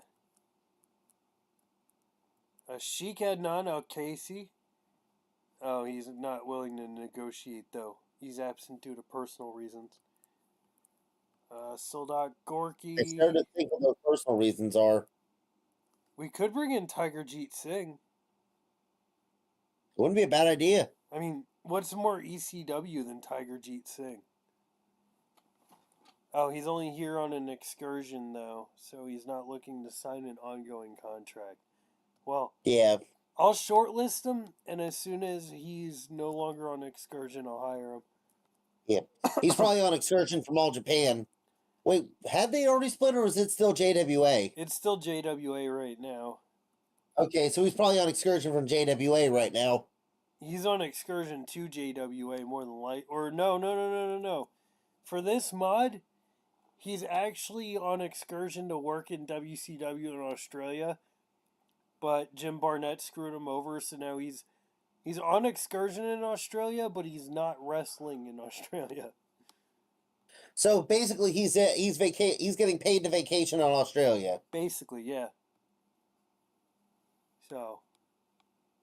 Sheik Adnan Al-Casey. Oh, he's not willing to negotiate, though. He's absent due to personal reasons. Soldat Gorky. I started to think what those personal reasons are. We could bring in Tiger Jeet Singh. It wouldn't be a bad idea. I mean, what's more ECW than Tiger Jeet Singh? Oh, he's only here on an excursion, though, so he's not looking to sign an ongoing contract. Well, yeah. I'll shortlist him, and as soon as he's no longer on excursion, I'll hire him. Yeah. He's probably on excursion from All Japan. Wait, had they already split, or is it still JWA? It's still JWA right now. Okay, so he's probably on excursion from JWA right now. He's on excursion to JWA more than likely. Or no. For this mod, he's actually on excursion to work in WCW in Australia. But Jim Barnett screwed him over, so now he's on excursion in Australia, but he's not wrestling in Australia. So basically, he's getting paid to vacation on Australia. Basically, yeah. So,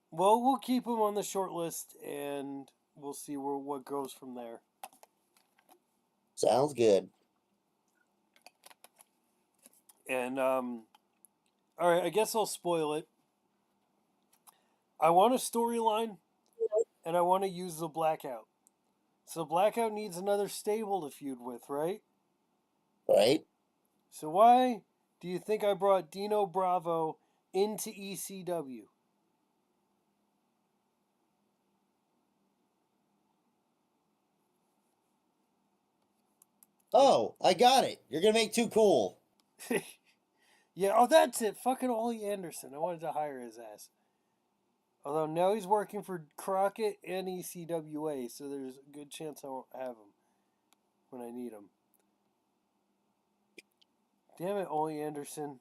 well, we'll keep him on the short list, and we'll see what goes from there. Sounds good. And all right, I guess I'll spoil it. I want a storyline, and I want to use the Blackout. So Blackout needs another stable to feud with, right? Right. So why do you think I brought Dino Bravo into ECW. Oh, I got it. You're gonna make Too Cool. Yeah, oh, that's it. Fucking Ole Anderson. I wanted to hire his ass. Although now he's working for Crockett and ECWA, so there's a good chance I won't have him when I need him. Damn it, Ole Anderson.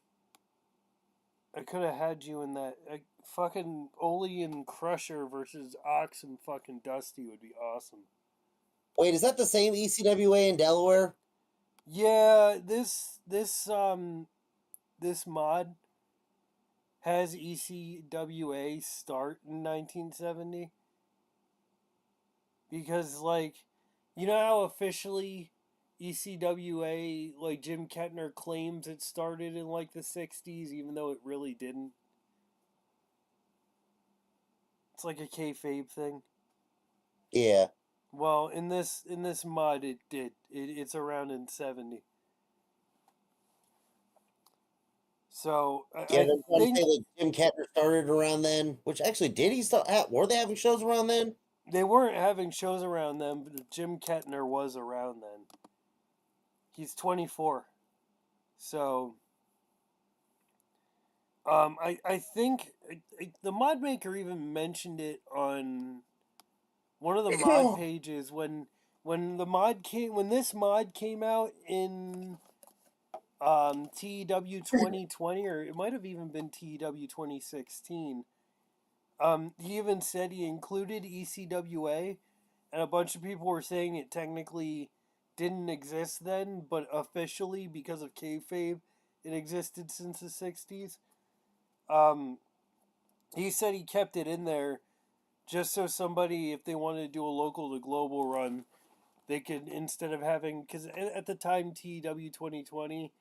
I could have had you in that. Fucking Ole and Crusher versus Ox and fucking Dusty would be awesome. Wait, is that the same ECWA in Delaware? Yeah, this mod has ECWA start in 1970. Because, like, you know how officially ECWA, like, Jim Kettner claims it started in, like, the 60s, even though it really didn't? It's like a kayfabe thing. Yeah. Well, in this mod, it did. It's around in 70. So Yeah, I they're trying think to say like Jim Kettner started around then. Which actually, did he still were they having shows around then? they weren't having shows around then, but Jim Kettner was around then. He's 24, so I think the mod maker even mentioned it on one of the mod pages when this mod came out in TEW 2020, or it might have even been TEW 2016. He even said he included ECWA, and a bunch of people were saying it technically didn't exist then, but officially, because of kayfabe, it existed since the 60s. He said he kept it in there just so somebody, if they wanted to do a local to global run, they could, instead of having, because at the time TEW 2020,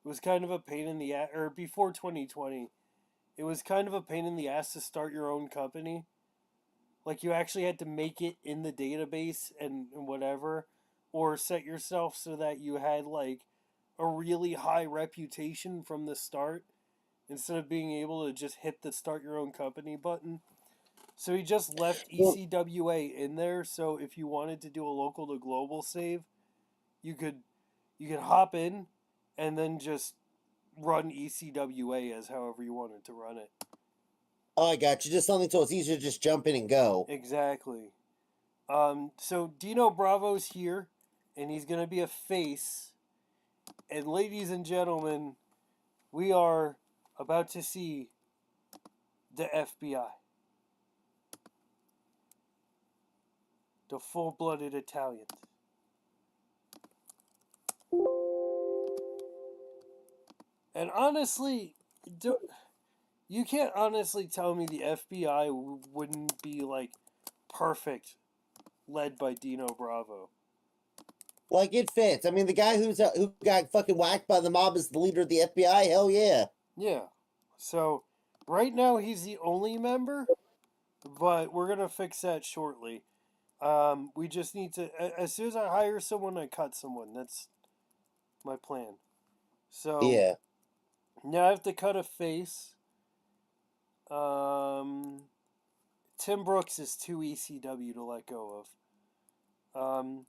it was kind of a pain in the ass, or before 2020, it was kind of a pain in the ass to start your own company. Like, you actually had to make it in the database and whatever, or set yourself so that you had, like, a really high reputation from the start, instead of being able to just hit the start your own company button. So he just left ECWA in there, so if you wanted to do a local to global save, you could hop in and then just run ECWA as however you wanted to run it. Oh, I got you. Just something so it's easier to just jump in and go. Exactly. So Dino Bravo's here, and he's gonna be a face. And ladies and gentlemen, we are about to see the FBI. The full-blooded Italians. And honestly, you can't honestly tell me the FBI wouldn't be, like, perfect led by Dino Bravo. Like it fits. I mean, the guy who got fucking whacked by the mob is the leader of the FBI. Hell yeah. Yeah. So right now he's the only member, but we're gonna fix that shortly. We just need to, as soon as I hire someone, I cut someone. That's my plan. So Yeah. now I have to cut a face. Tim Brooks is too ECW to let go of.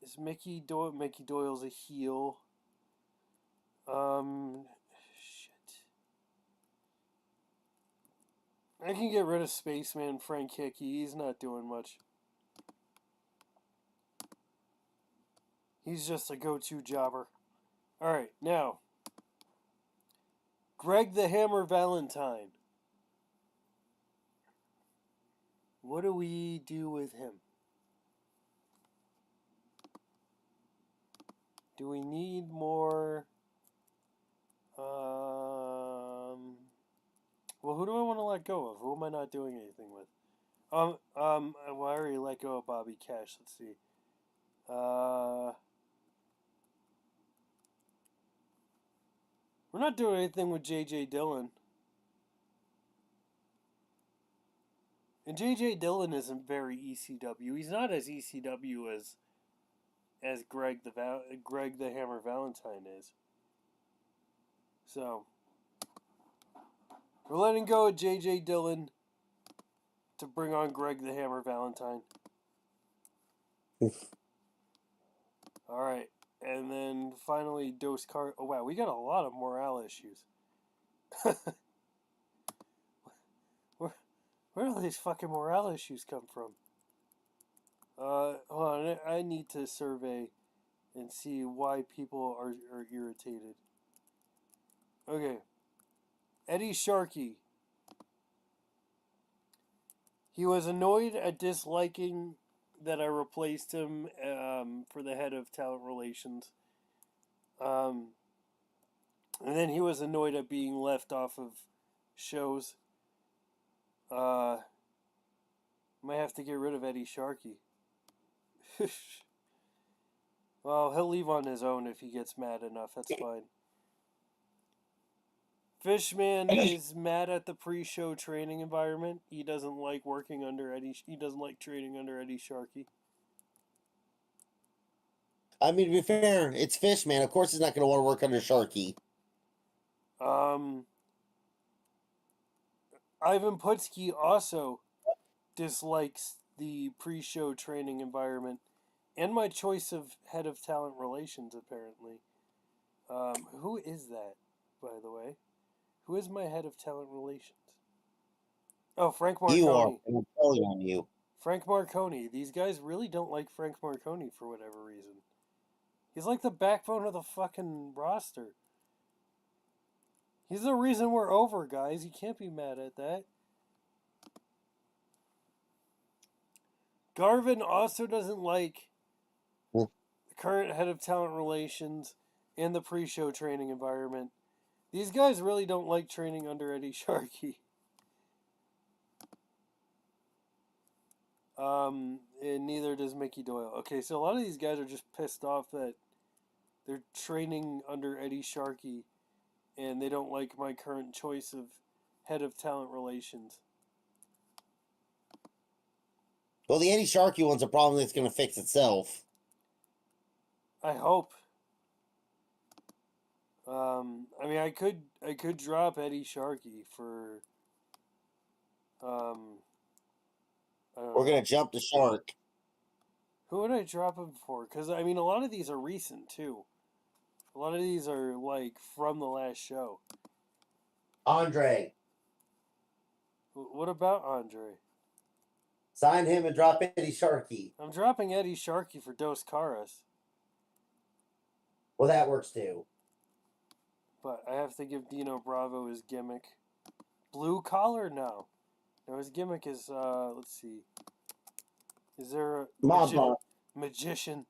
Is Mickey Doyle's a heel? Shit. I can get rid of Spaceman Frank Hickey. He's not doing much. He's just a go-to jobber. Alright, now. Greg the Hammer Valentine. What do we do with him? Do we need more? Well, who do I want to let go of? Who am I not doing anything with? Well, I already let go of Bobby Cash. Let's see. We're not doing anything with J.J. Dillon. And J.J. Dillon isn't very ECW. He's not as ECW as Greg the Hammer Valentine is. So We're letting go of J.J. Dillon to bring on Greg the Hammer Valentine. All right. And then finally, Dos Car. Oh, wow. We got a lot of morale issues. Where do these fucking morale issues come from? Hold on. I need to survey and see why people are irritated. Okay. Eddie Sharkey. He was annoyed at disliking that I replaced him for the head of talent relations. And then he was annoyed at being left off of shows. Might have to get rid of Eddie Sharkey. Well, he'll leave on his own if he gets mad enough. That's fine. Fishman is mad at the pre-show training environment. He doesn't like working under Eddie. He doesn't like training under Eddie Sharkey. I mean, to be fair, it's Fish, man. Of course he's not going to want to work under Sharkey. Ivan Putski also dislikes the pre-show training environment and my choice of head of talent relations, apparently. Who is that, by the way? Who is my head of talent relations? Oh, Frank Marconi. You are. I'm calling on you. Frank Marconi. These guys really don't like Frank Marconi for whatever reason. He's like the backbone of the fucking roster. He's the reason we're over, guys. You can't be mad at that. Garvin also doesn't like the current head of talent relations and the pre-show training environment. These guys really don't like training under Eddie Sharkey. And neither does Mickey Doyle. Okay, so a lot of these guys are just pissed off that they're training under Eddie Sharkey and they don't like my current choice of head of talent relations. Well, the Eddie Sharkey one's a problem that's going to fix itself. I hope. I mean, I could drop Eddie Sharkey for. We're going to jump the Shark. Who would I drop him for? Because I mean, a lot of these are recent too. A lot of these are like from the last show. Andre. What about Andre? Sign him and drop Eddie Sharkey. I'm dropping Eddie Sharkey for Dos Caras. Well, that works too. But I have to give Dino Bravo his gimmick. Blue collar? No. No, his gimmick is, let's see. Is there a magician?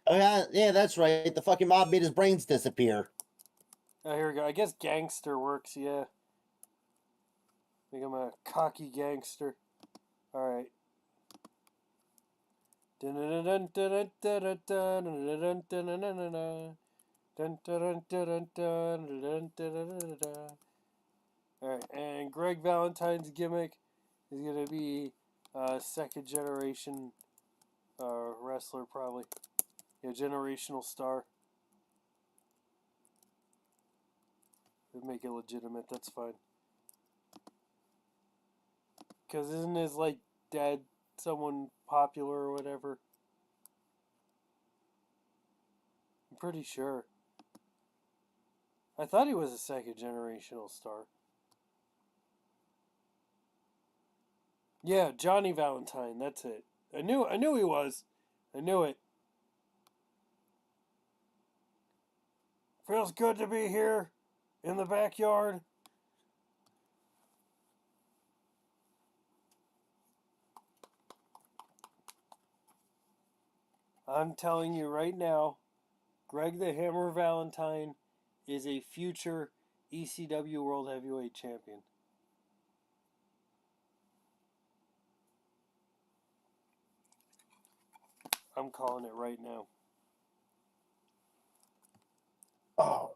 Oh, yeah, that's right. The fucking mob made his brains disappear. Oh, here we go. I guess gangster works, yeah. Make him a cocky gangster. Alright. Alright, and Greg Valentine's gimmick is going to be a second generation wrestler, probably. Yeah, generational star. Would make it legitimate, that's fine. Because isn't his, like, dad someone popular or whatever? I'm pretty sure. I thought he was a second generational star. Yeah, Johnny Valentine, that's it. I knew he was. I knew it. Feels good to be here in the backyard. I'm telling you right now, Greg the Hammer Valentine is a future ECW World Heavyweight Champion. I'm calling it right now. Oh.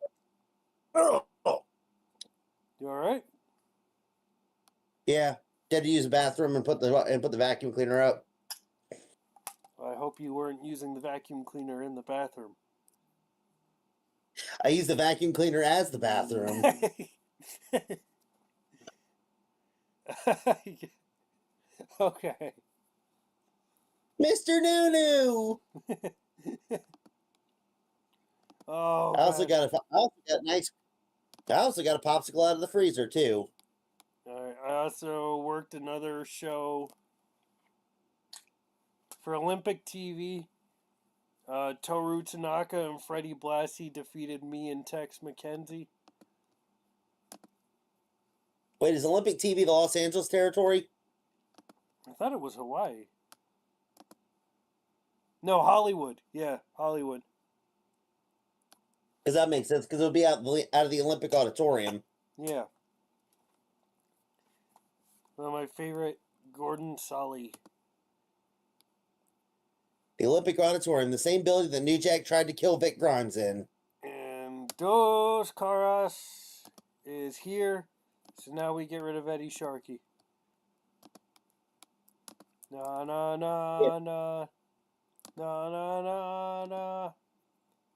You all right? Yeah. Had to use the bathroom and put the vacuum cleaner out. I hope you weren't using the vacuum cleaner in the bathroom. I use the vacuum cleaner as the bathroom. Okay. Mr. Nunu. Oh, I also man. I also got a popsicle out of the freezer too. Alright, I also worked another show for Olympic TV. Toru Tanaka and Freddie Blassie defeated me and Tex McKenzie. Wait, is Olympic TV the Los Angeles territory? I thought it was Hawaii. No, Hollywood. Yeah, Hollywood. Because that makes sense. Because it would be out of the Olympic auditorium. Yeah. One of my favorite, Gordon Solly. The Olympic auditorium, the same building that New Jack tried to kill Vic Grimes in. And Dos Caras is here. So now we get rid of Eddie Sharkey. Na na na na. Na na na na.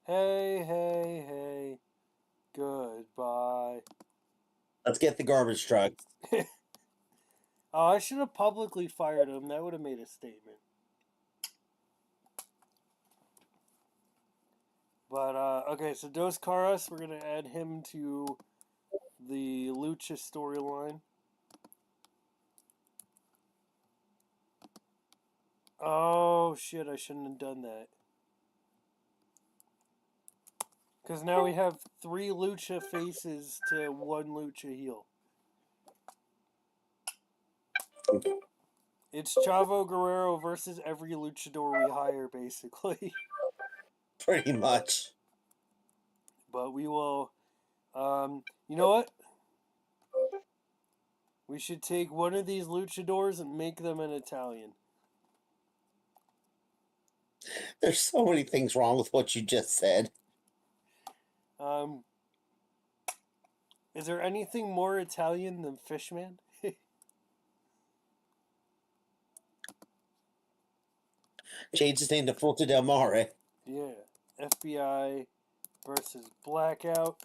Hey, hey, hey. Goodbye. Let's get the garbage truck. Oh, I should have publicly fired him. That would have made a statement. But, okay, so Dos Caras, we're going to add him to the Lucha storyline. Oh, shit, I shouldn't have done that. Because now we have 3 Lucha faces to 1 Lucha heel. It's Chavo Guerrero versus every luchador we hire, basically. Pretty much. But we will... you know what? We should take one of these luchadors and make them an Italian. There's so many things wrong with what you just said. Is there anything more Italian than Fishman? Change his name to Fruta del Mare. Yeah. FBI versus Blackout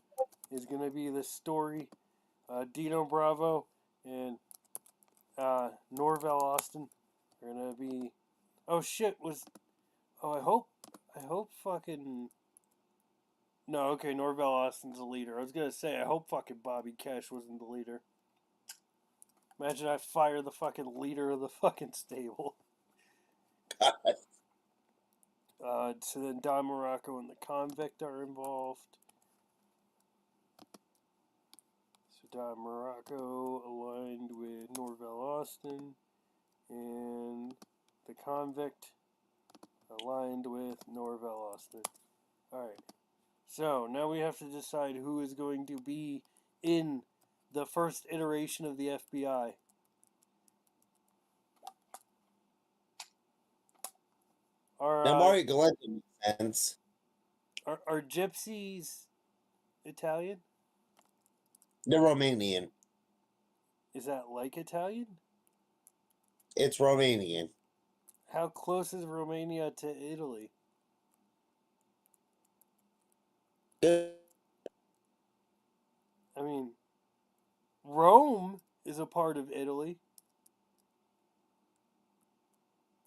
is going to be the story. Dino Bravo and Norvell Austin are going to be... Oh, shit, I hope fucking... No, okay, Norvell Austin's the leader. I was going to say, I hope fucking Bobby Cash wasn't the leader. Imagine I fire the fucking leader of the fucking stable. So then Don Morocco and the Convict are involved. So Don Morocco aligned with Norvell Austin, and the Convict aligned with Norvell Austin. Alright. So now we have to decide who is going to be in the first iteration of the FBI. Now, Mario Galante makes sense. Are gypsies Italian? They're Romanian. Is that like Italian? It's Romanian. How close is Romania to Italy? I mean, Rome is a part of Italy.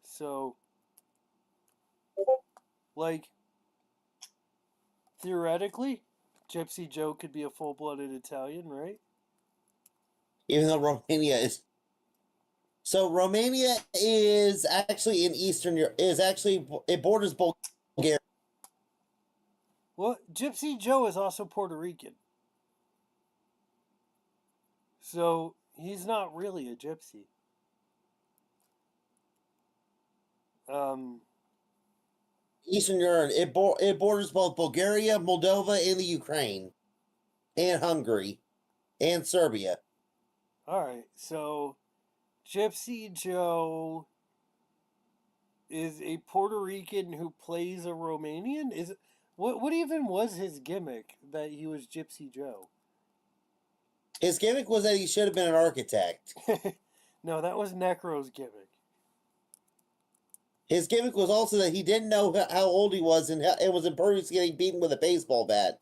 So, like, theoretically, Gypsy Joe could be a full-blooded Italian, right? Even though Romania is... So, Romania is actually in Eastern Europe. It borders Bulgaria. Well, Gypsy Joe is also Puerto Rican. So, he's not really a gypsy. Eastern Europe. It borders both Bulgaria, Moldova, and the Ukraine. And Hungary. And Serbia. Alright, so Gypsy Joe is a Puerto Rican who plays a Romanian? What even was his gimmick that he was Gypsy Joe? His gimmick was that he should have been an architect. No, that was Necro's gimmick. His gimmick was also that he didn't know how old he was and it was impervious to getting beaten with a baseball bat.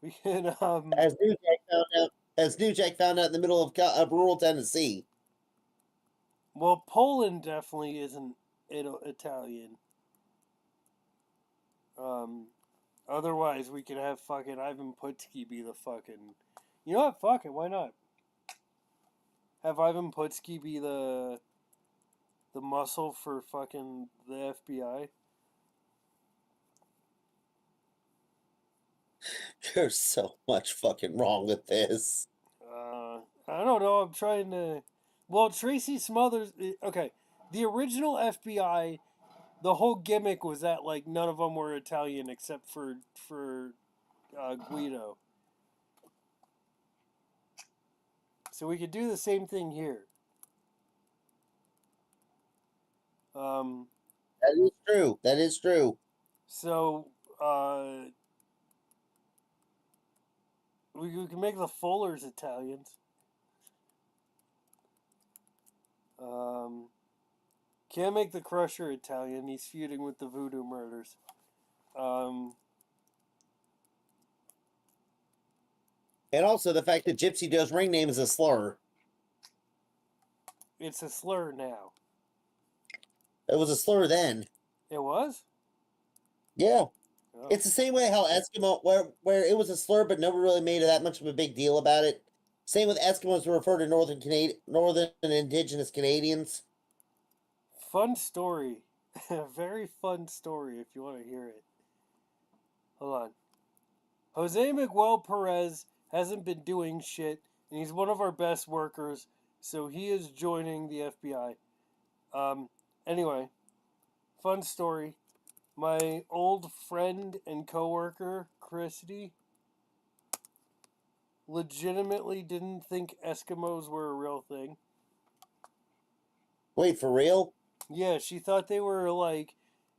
We can As New Jack found out in the middle of rural Tennessee. well, Poland definitely isn't Italian. Otherwise we could have fucking Ivan Putski be the fucking. You know what? Fuck it. Why not? Have Ivan Putski be the muscle for fucking the FBI. There's so much fucking wrong with this. I don't know. I'm trying to. Well, Tracy Smothers. Okay, the original FBI, the whole gimmick was that like none of them were Italian except for Guido. So we could do the same thing here. That is true. That is true. So we can make the Fullers Italians. Can't make the Crusher Italian. He's feuding with the Voodoo Murders. And also the fact that Gypsy Joe's ring name is a slur. It's a slur now. It was a slur then. It was? Yeah. Oh. It's the same way how Eskimo, where it was a slur, but nobody really made that much of a big deal about it. Same with Eskimos who refer to northern indigenous Canadians. Fun story. Very fun story if you want to hear it. Hold on. Jose Miguel Perez hasn't been doing shit, and he's one of our best workers, so he is joining the FBI. Anyway, fun story. My old friend and coworker, Christy, legitimately didn't think Eskimos were a real thing. Wait, for real? Yeah, she thought they were like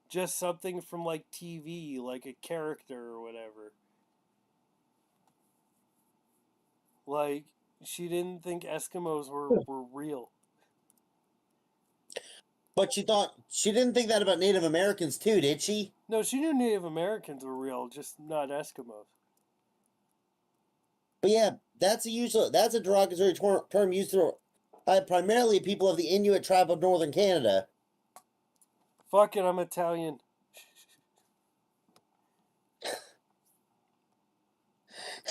just something from like TV, like a character or whatever. Like, she didn't think Eskimos were real. But she didn't think that about Native Americans too, did she? No, she knew Native Americans were real, just not Eskimos. But yeah, that's a derogatory term used by primarily people of the Inuit tribe of northern Canada. Fuck it, I'm Italian.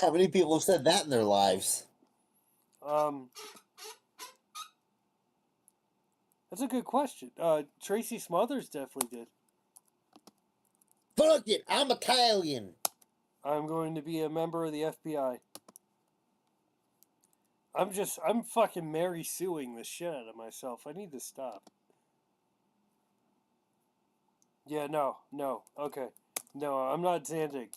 How many people have said that in their lives? That's a good question. Tracy Smothers definitely did. Fuck it, I'm Italian. I'm going to be a member of the FBI. I'm fucking Mary suing the shit out of myself. I need to stop. Yeah, no. Okay. No, I'm not Zandig.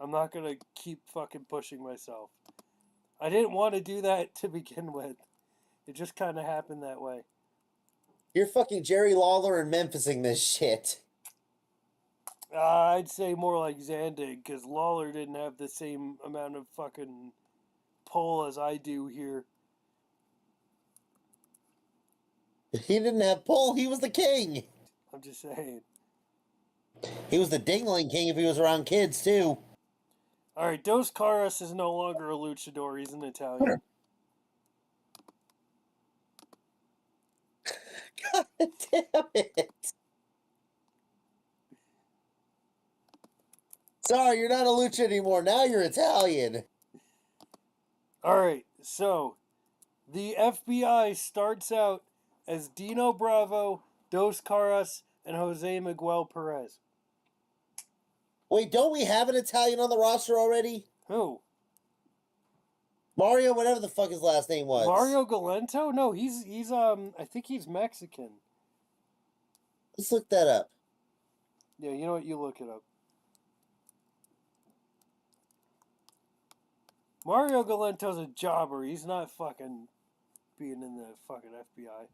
I'm not gonna keep fucking pushing myself. I didn't want to do that to begin with. It just kind of happened that way. You're fucking Jerry Lawler and Memphising this shit. I'd say more like Zandig, because Lawler didn't have the same amount of fucking pull as I do here. He didn't have pull, he was the king. I'm just saying. He was the dingling king if he was around kids, too. Alright, Dos Caras is no longer a luchador, he's an Italian. God damn it. Sorry, you're not a lucha anymore. Now you're Italian. Alright, so the FBI starts out as Dino Bravo, Dos Caras, and Jose Miguel Perez. Wait, don't we have an Italian on the roster already? Who? Mario, whatever the fuck his last name was. Mario Galento? No, he's I think he's Mexican. Let's look that up. Yeah, you know what? You look it up. Mario Galento's a jobber. He's not fucking being in the fucking FBI.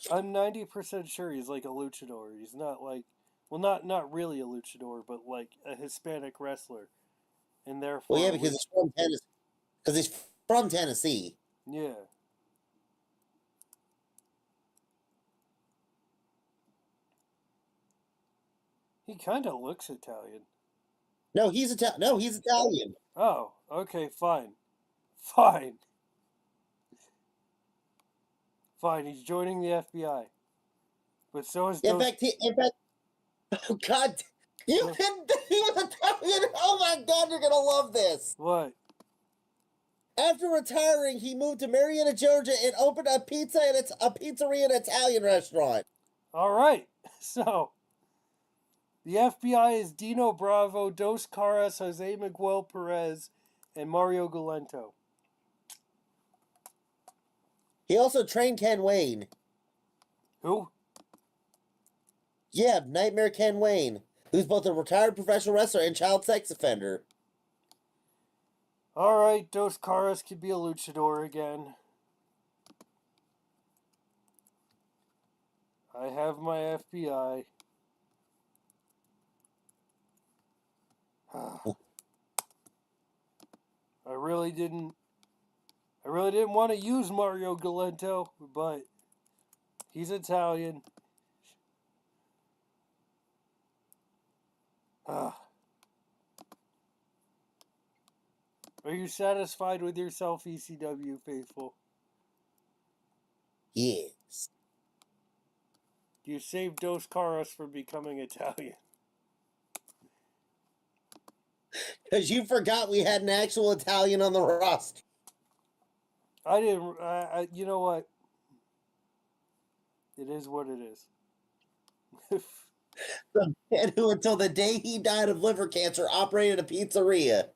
I'm 90% sure he's like a luchador. He's not like, well, not really a luchador, but like a Hispanic wrestler, and therefore. Well, yeah, because he's from Tennessee. Because he's from Tennessee. Yeah. He kind of looks Italian. No, he's Italian. Oh, okay, fine. Fine. Fine, he's joining the FBI. But so is In fact, oh God, he was Italian. Oh my God, you're gonna love this. What? After retiring, he moved to Marietta, Georgia, and opened a pizzeria and Italian restaurant. All right. So, the FBI is Dino Bravo, Dos Caras, Jose Miguel Perez, and Mario Galento. He also trained Ken Wayne. Who? Yeah, Nightmare Ken Wayne, who's both a retired professional wrestler and child sex offender. All right, Dos Caras could be a luchador again. I have my FBI. I really didn't want to use Mario Galento, but he's Italian. Are you satisfied with yourself, ECW faithful? Yes. You saved Dos Caras from becoming Italian. Because you forgot we had an actual Italian on the roster. I didn't. You know what? It is what it is. The man who, until the day he died of liver cancer, operated a pizzeria.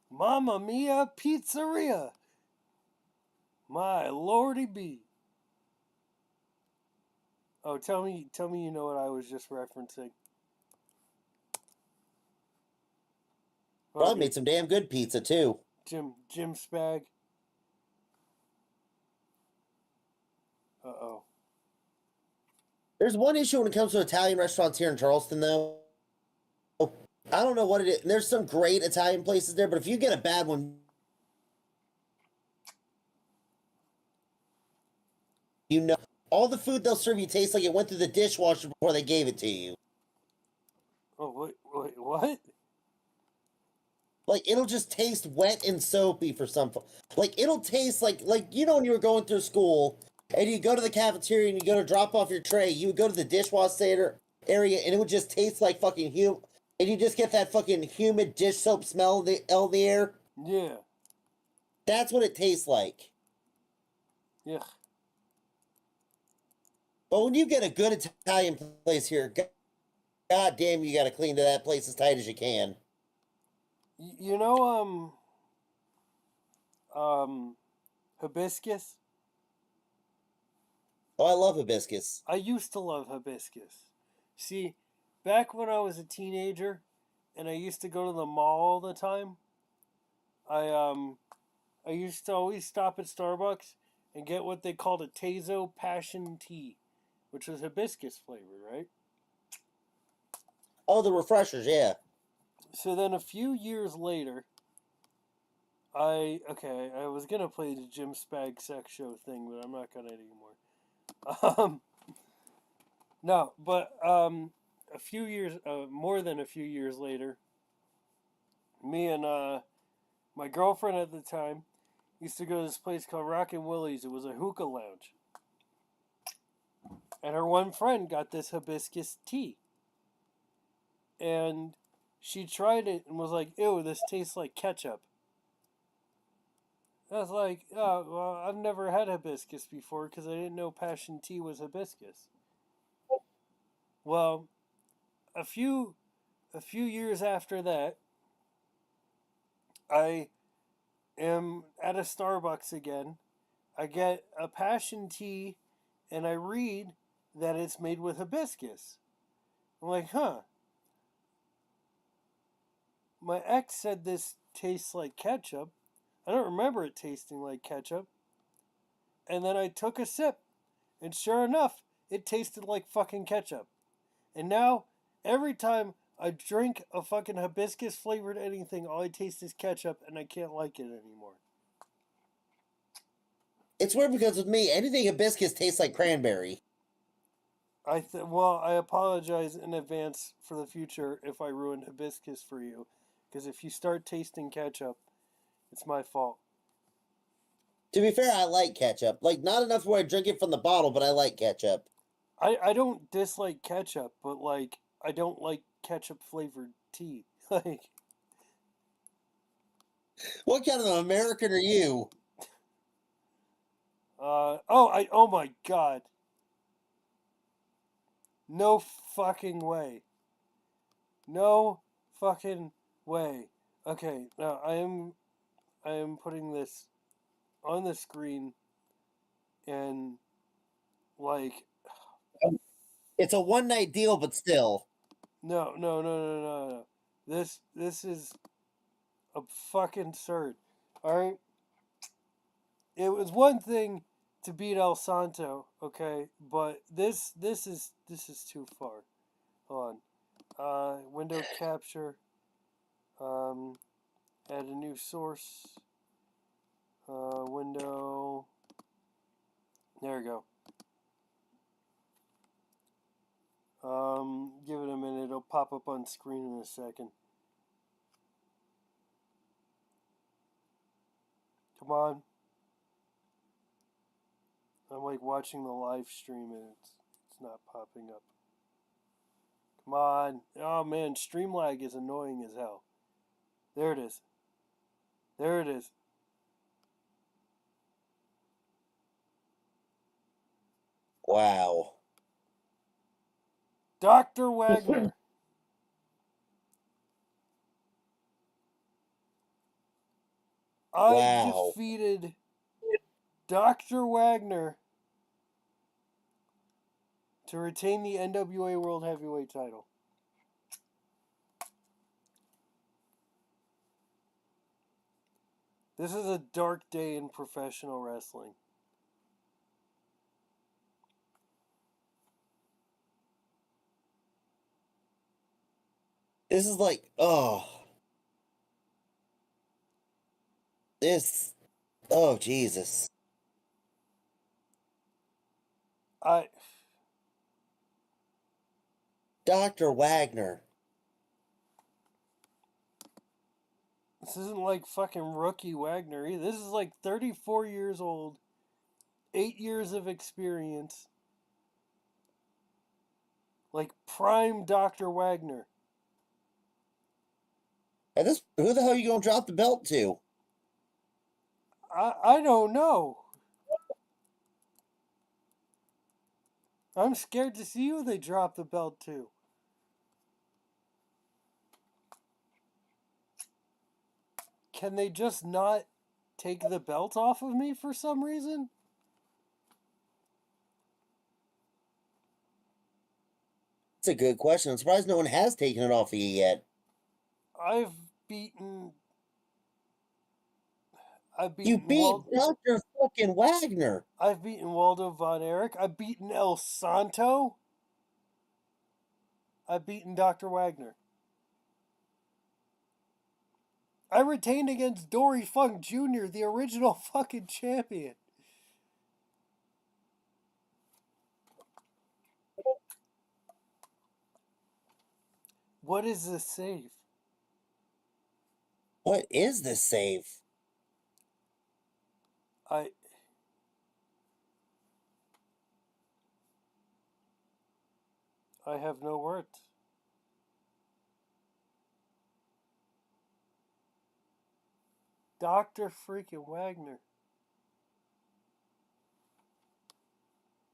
Mamma mia, pizzeria! My lordy be. Oh, tell me you know what I was just referencing. Well, I made some damn good pizza, too. Jim Spag. Uh-oh. There's one issue when it comes to Italian restaurants here in Charleston, though. I don't know what it is. There's some great Italian places there, but if you get a bad one, you know, all the food they'll serve you tastes like it went through the dishwasher before they gave it to you. Oh, wait, what? Like, it'll just taste wet and soapy for some. Like, it'll taste like you know when you were going through school and you go to the cafeteria and you go to drop off your tray, you would go to the dishwasher area and it would just taste like fucking humid. And you just get that fucking humid dish soap smell in the air. Yeah. That's what it tastes like. Yeah. But when you get a good Italian place here, god damn, you gotta clean to that place as tight as you can. You know, hibiscus? Oh, I love hibiscus. I used to love hibiscus. See, back when I was a teenager and I used to go to the mall all the time, I used to always stop at Starbucks and get what they called a Tezo Passion Tea, which was hibiscus flavored, right? Oh, the refreshers, yeah. So then a few years later, I was gonna play the Jim Spag sex show thing, but I'm not gonna anymore. No, but a few years, more than a few years later, me and my girlfriend at the time used to go to this place called Rockin' Willie's. It was a hookah lounge, and her one friend got this hibiscus tea, and she tried it and was like, "Ew, this tastes like ketchup." I was like, "Oh, well, I've never had hibiscus before because I didn't know passion tea was hibiscus." Well, a few years after that, I am at a Starbucks again. I get a passion tea, and I read that it's made with hibiscus. I'm like, huh. My ex said this tastes like ketchup. I don't remember it tasting like ketchup. And then I took a sip, and sure enough, it tasted like fucking ketchup. And now, every time I drink a fucking hibiscus flavored anything. All I taste is ketchup, and I can't like it anymore. It's weird because with me, anything hibiscus tastes like cranberry. Well, I apologize in advance for the future if I ruin hibiscus for you, because if you start tasting ketchup, it's my fault. To be fair, I like ketchup. Like, not enough where I drink it from the bottle, but I like ketchup. I don't dislike ketchup, but like I don't like ketchup flavored tea. Like, What kind of American are you? oh my god. No fucking way. No fucking way. Okay, now I am putting this on the screen, and like It's a one night deal, but still. no. This is a fucking absurd. Alright? It was one thing to beat El Santo, okay, but this is too far. Hold on. Window capture. Add a new source. Window. There we go. Give it a minute. It'll pop up on screen in a second. Come on. I'm like watching the live stream and it's not popping up. Come on. Oh man, stream lag is annoying as hell. There it is. There it is. Wow. Dr. Wagner. I Wow. defeated Dr. Wagner to retain the NWA World Heavyweight title. This is a dark day in professional wrestling. This is like, oh. Oh, Jesus. Dr. Wagner. This isn't like fucking rookie Wagner either. This is like 34 years old, 8 years of experience. Like prime Dr. Wagner. And who the hell are you going to drop the belt to? I don't know. I'm scared to see who they drop the belt to. Can they just not take the belt off of me for some reason? That's a good question. I'm surprised no one has taken it off of you yet. I've beaten You beat Dr. fucking Wagner. I've beaten Waldo Von Erich. I've beaten El Santo. I've beaten Dr. Wagner. I retained against Dory Funk Jr., the original fucking champion. What is this save? What is this save? I have no words. Dr. freaking Wagner.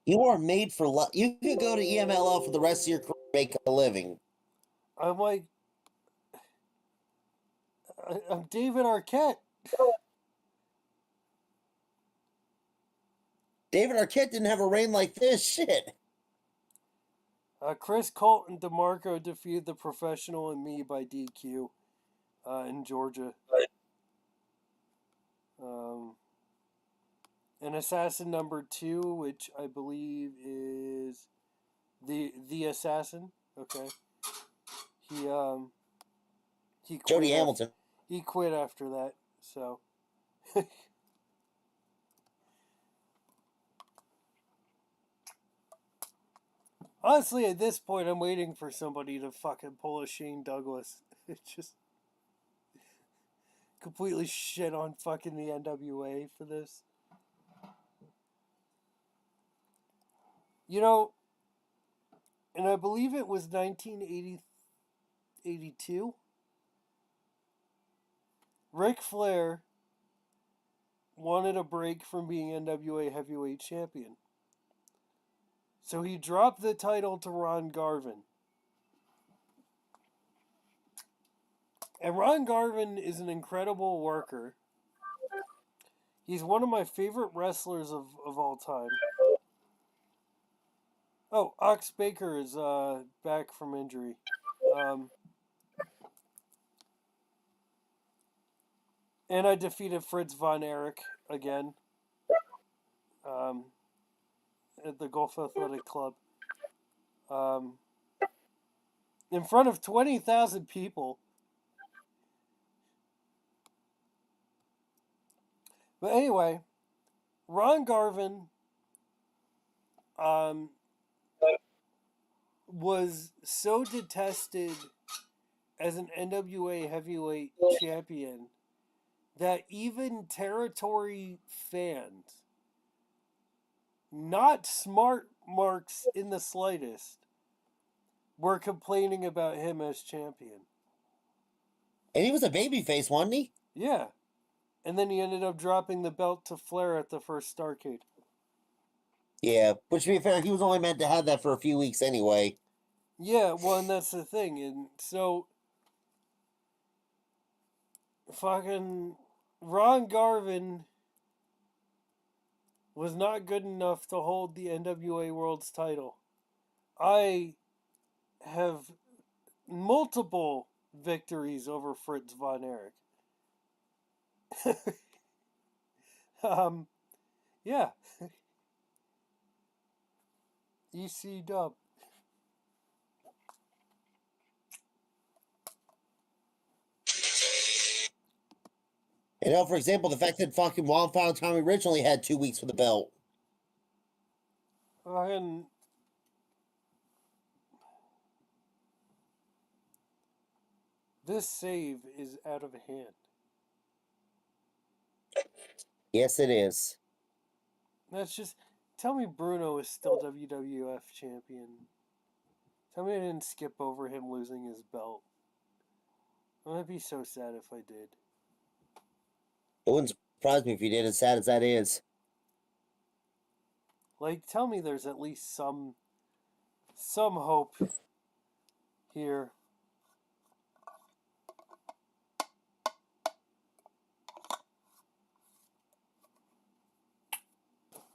You are made for you could go to EMLL for the rest of your career and make a living. I'm like, I'm David Arquette. David Arquette didn't have a reign like this. Shit. Chris Colt and DeMarco defeated the Professional and me by DQ in Georgia. And Assassin number 2, which I believe is the Assassin. Okay. he quit Jody Hamilton. He quit after that, so. Honestly, at this point, I'm waiting for somebody to fucking pull a Shane Douglas. It just completely shit on fucking the NWA for this. You know, and I believe it was 1982. Ric Flair wanted a break from being NWA Heavyweight Champion. So he dropped the title to Ron Garvin. And Ron Garvin is an incredible worker. He's one of my favorite wrestlers of all time. Oh, Ox Baker is back from injury. And I defeated Fritz Von Erich again at the Gulf Athletic Club. In front of 20,000 people. But anyway, Ron Garvin was so detested as an NWA heavyweight champion that even territory fans, not smart marks in the slightest, were complaining about him as champion. And he was a babyface, wasn't he? Yeah. And then he ended up dropping the belt to Flair at the first Starrcade. Yeah, but to be fair, he was only meant to have that for a few weeks anyway. Yeah, well, and that's the thing. And so, fucking Ron Garvin was not good enough to hold the NWA World's title. I have multiple victories over Fritz Von Erich. Yeah. ECW. You know, for example, the fact that fucking Wildfire Tommy originally had 2 weeks for the belt. Fucking. This save is out of hand. Yes, it is. That's just. Tell me Bruno is still WWF champion. Tell me I didn't skip over him losing his belt. I'd be so sad if I did. It wouldn't surprise me if you did, as sad as that is. Like, tell me there's at least some hope here.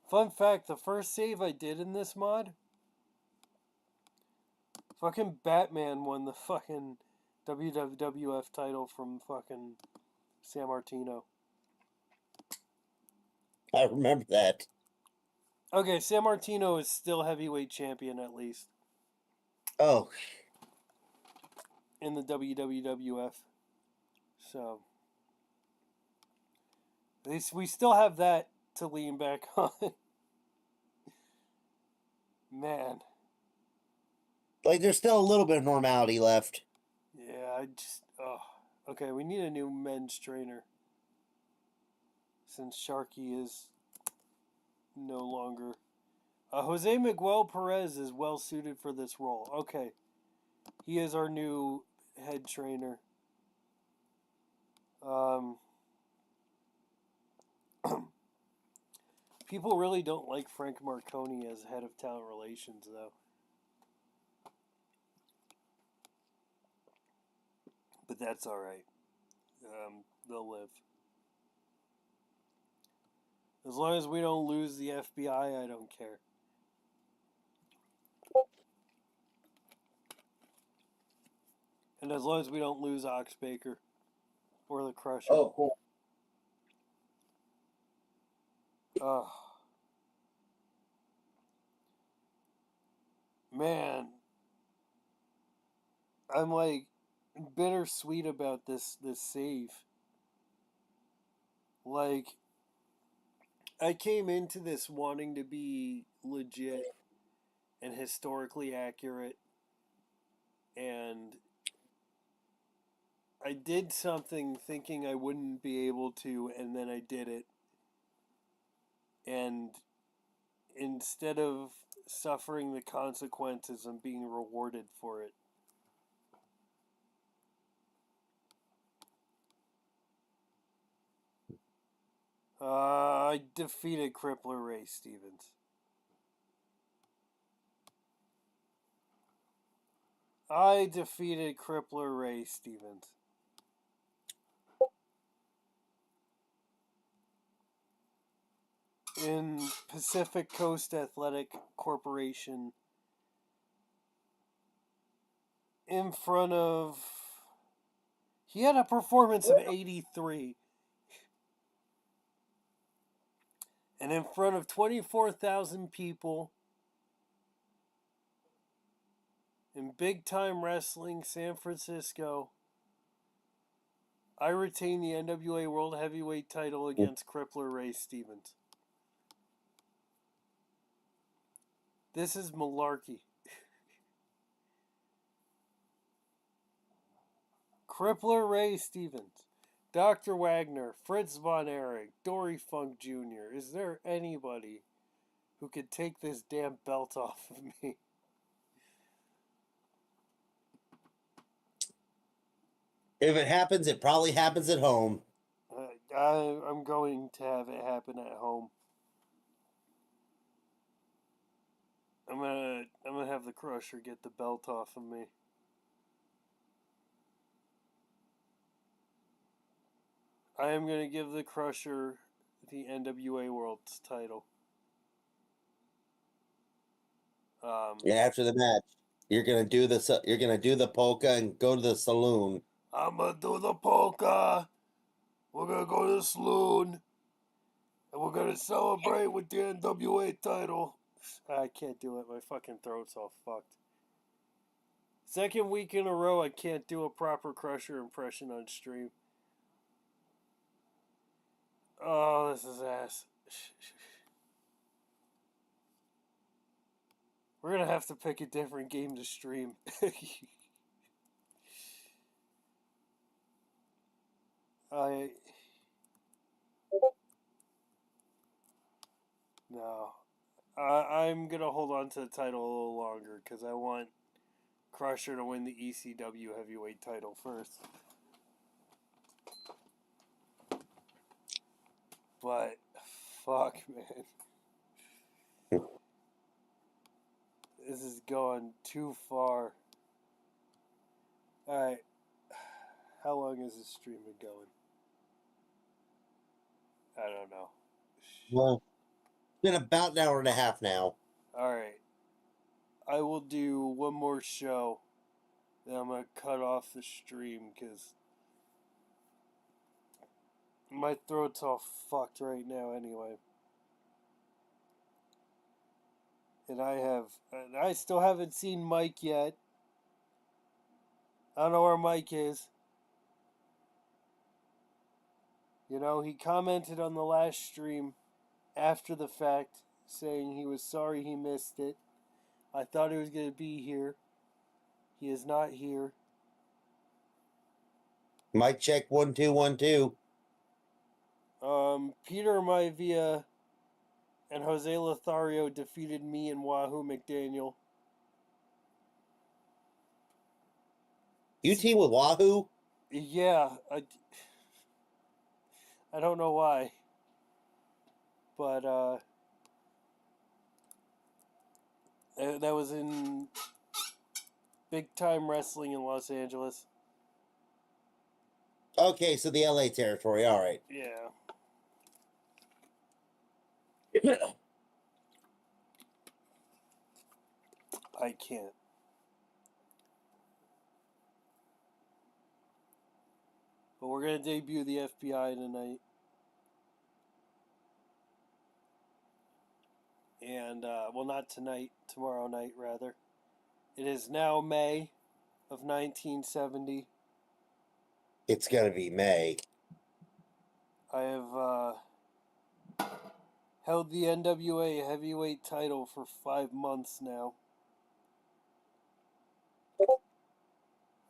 Fun fact, the first save I did in this mod, fucking Batman won the fucking WWF title from fucking San Martino. I remember that. Okay, San Martino is still heavyweight champion at least. Oh. In the WWF. So, at least we still have that to lean back on. Man. Like, there's still a little bit of normality left. Yeah, okay, we need a new men's trainer. Since Sharky is no longer. Jose Miguel Perez is well suited for this role. Okay. He is our new head trainer. People really don't like Frank Marconi as head of talent relations, though. But that's alright. They'll live. As long as we don't lose the FBI, I don't care. And as long as we don't lose Ox Baker or the Crusher. Oh, cool. Man. I'm like bittersweet about this save. Like, I came into this wanting to be legit and historically accurate, and I did something thinking I wouldn't be able to, and then I did it. And instead of suffering the consequences, I'm being rewarded for it. I defeated Crippler Ray Stevens. I defeated Crippler Ray Stevens. In Pacific Coast Athletic Corporation, in front of... He had a performance of 83. And in front of 24,000 people in Big Time Wrestling, San Francisco, I retained the NWA World Heavyweight title against Crippler Ray Stevens. This is malarkey. Crippler Ray Stevens, Dr. Wagner, Fritz Von Erich, Dory Funk Jr. Is there anybody who could take this damn belt off of me? If it happens, it probably happens at home. I'm going to have it happen at home. I'm gonna have the Crusher get the belt off of me. I am gonna give the Crusher the NWA World's title. After the match, you're gonna do the polka and go to the saloon. I'm gonna do the polka. We're gonna go to the saloon, and we're gonna celebrate with the NWA title. I can't do it. My fucking throat's all fucked. Second week in a row, I can't do a proper Crusher impression on stream. Oh, this is ass. We're gonna have to pick a different game to stream. No. I'm gonna hold on to the title a little longer because I want Crusher to win the ECW heavyweight title first. But fuck, man, this is going too far. All right, how long has this stream been going? I don't know. Well, it's been about an hour and a half now. All right, I will do one more show. Then I'm gonna cut off the stream because my throat's all fucked right now anyway. And I still haven't seen Mike yet. I don't know where Mike is. You know, he commented on the last stream after the fact saying he was sorry he missed it. I thought he was going to be here. He is not here. Mic check 1 2 1 2. Peter Maivia and Jose Lothario defeated me and Wahoo McDaniel. You team with Wahoo? Yeah, I don't know why. But that was in Big Time Wrestling in Los Angeles. Okay, so the LA territory. All right. Yeah. I can't. But we're going to debut the FBI tonight. And, well, not tonight. Tomorrow night, rather. It is now May. of 1970. It's gonna be May. I have held the NWA heavyweight title for 5 months now,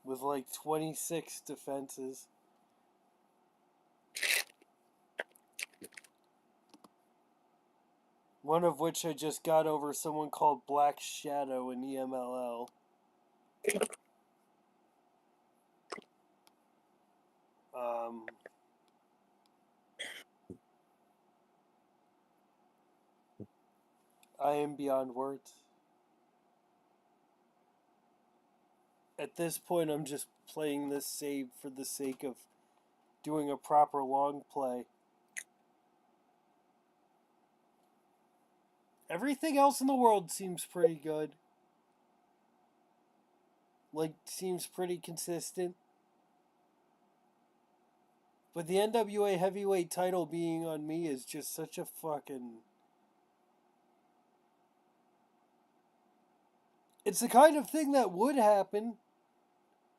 with like 26 defenses. One of which I just got over someone called Black Shadow in EMLL. I am beyond words. At this point, I'm just playing this save for the sake of doing a proper long play. Everything else in the world seems pretty good. Like, seems pretty consistent. But the NWA heavyweight title being on me is just such a fucking... It's the kind of thing that would happen.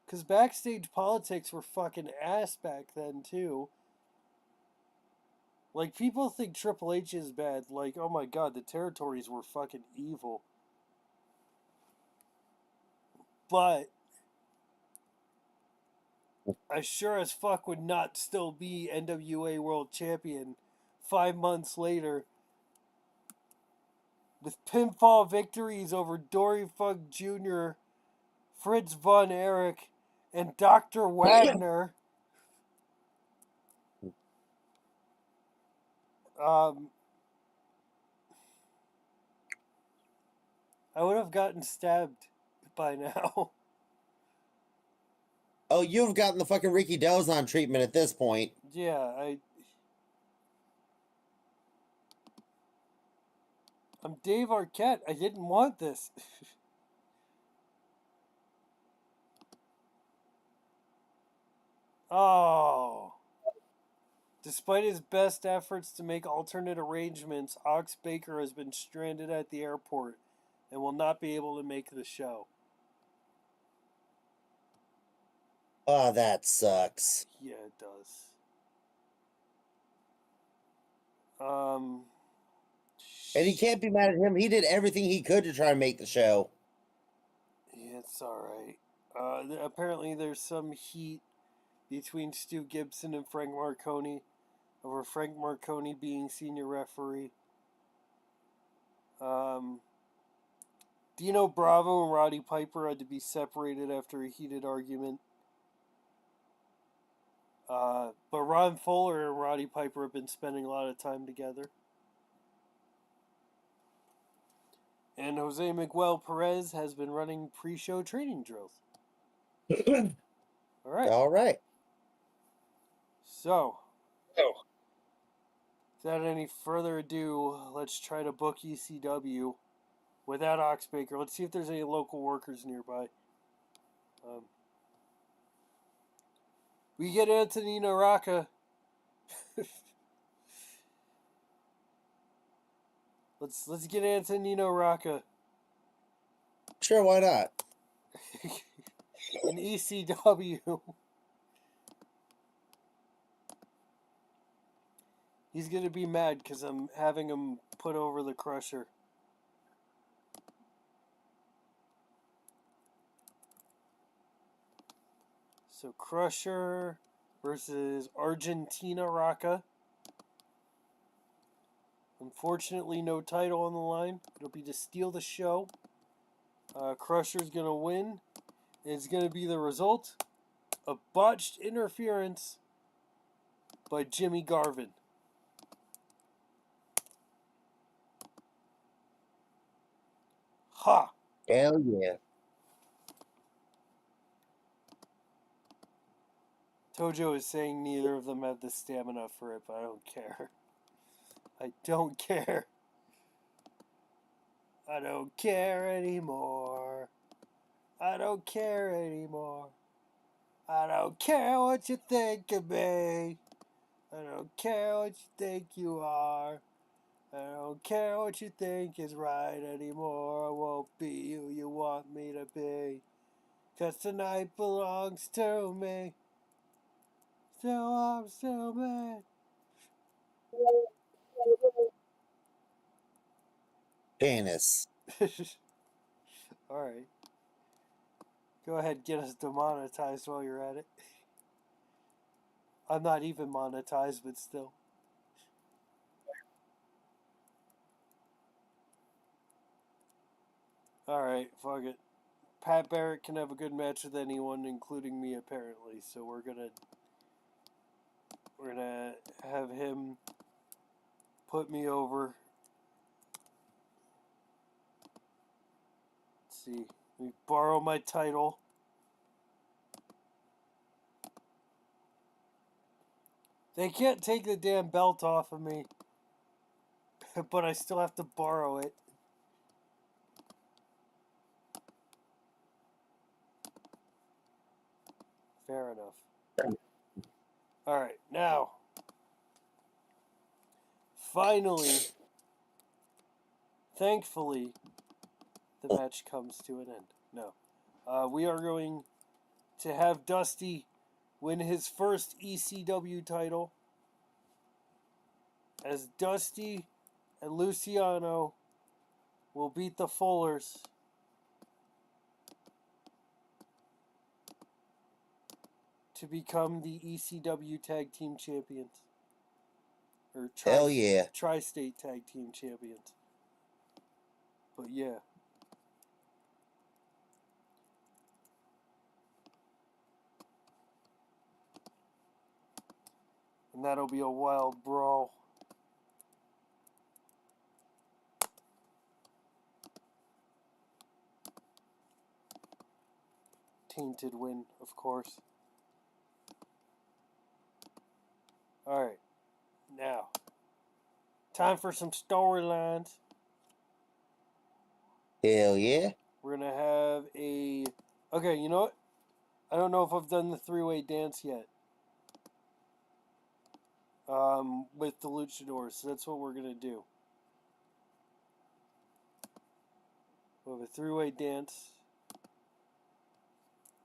Because backstage politics were fucking ass back then, too. Like, people think Triple H is bad. Like, oh my god, the territories were fucking evil. But I sure as fuck would not still be NWA World Champion 5 months later with pinfall victories over Dory Funk Jr., Fritz Von Erich, and Dr. Wagner. I would have gotten stabbed by now. Oh, you've gotten the fucking Ricky Dozon treatment at this point. Yeah, I'm Dave Arquette. I didn't want this. Oh. Despite his best efforts to make alternate arrangements, Ox Baker has been stranded at the airport and will not be able to make the show. Oh, that sucks. Yeah, it does. And you can't be mad at him. He did everything he could to try and make the show. Yeah, it's alright. Apparently there's some heat between Stu Gibson and Frank Marconi over Frank Marconi being senior referee. Dino Bravo and Roddy Piper had to be separated after a heated argument. But Ron Fuller and Roddy Piper have been spending a lot of time together. And Jose Miguel Perez has been running pre-show training drills. All right. All right. So, without any further ado, let's try to book ECW without Ox Baker. Let's see if there's any local workers nearby. We get Anthony Naraka. Let's get Anthony Naraka. Sure, why not? In ECW. He's gonna be mad because I'm having him put over the Crusher. So Crusher versus Argentina Raka. Unfortunately, no title on the line. It'll be to steal the show. Crusher's gonna win. It's gonna be the result of botched interference by Jimmy Garvin. Ha! Hell yeah. Tojo is saying neither of them have the stamina for it, but I don't care. I don't care. I don't care anymore. I don't care anymore. I don't care what you think of me. I don't care what you think you are. I don't care what you think is right anymore. I won't be who you want me to be. 'Cause tonight belongs to me. So I'm so mad. Penis. Alright. Go ahead, get us demonetized while you're at it. I'm not even monetized, but still. Alright, fuck it. Pat Barrett can have a good match with anyone, including me, apparently. So we're gonna have him put me over. Let's see. We borrow my title. They can't take the damn belt off of me, but I still have to borrow it. Fair enough. Alright, now. Finally, thankfully, the match comes to an end. No. We are going to have Dusty win his first ECW title, as Dusty and Luciano will beat the Fullers to become the ECW Tag Team Champions. Or Hell yeah. Tri-State Tag Team Champions. But yeah. And that'll be a wild brawl. Tainted win, of course. Alright. Now. Time for some storylines. Hell yeah. We're going to have a... Okay, you know what? I don't know if I've done the three-way dance yet. With the luchadors. So that's what we're going to do. We'll have a three-way dance.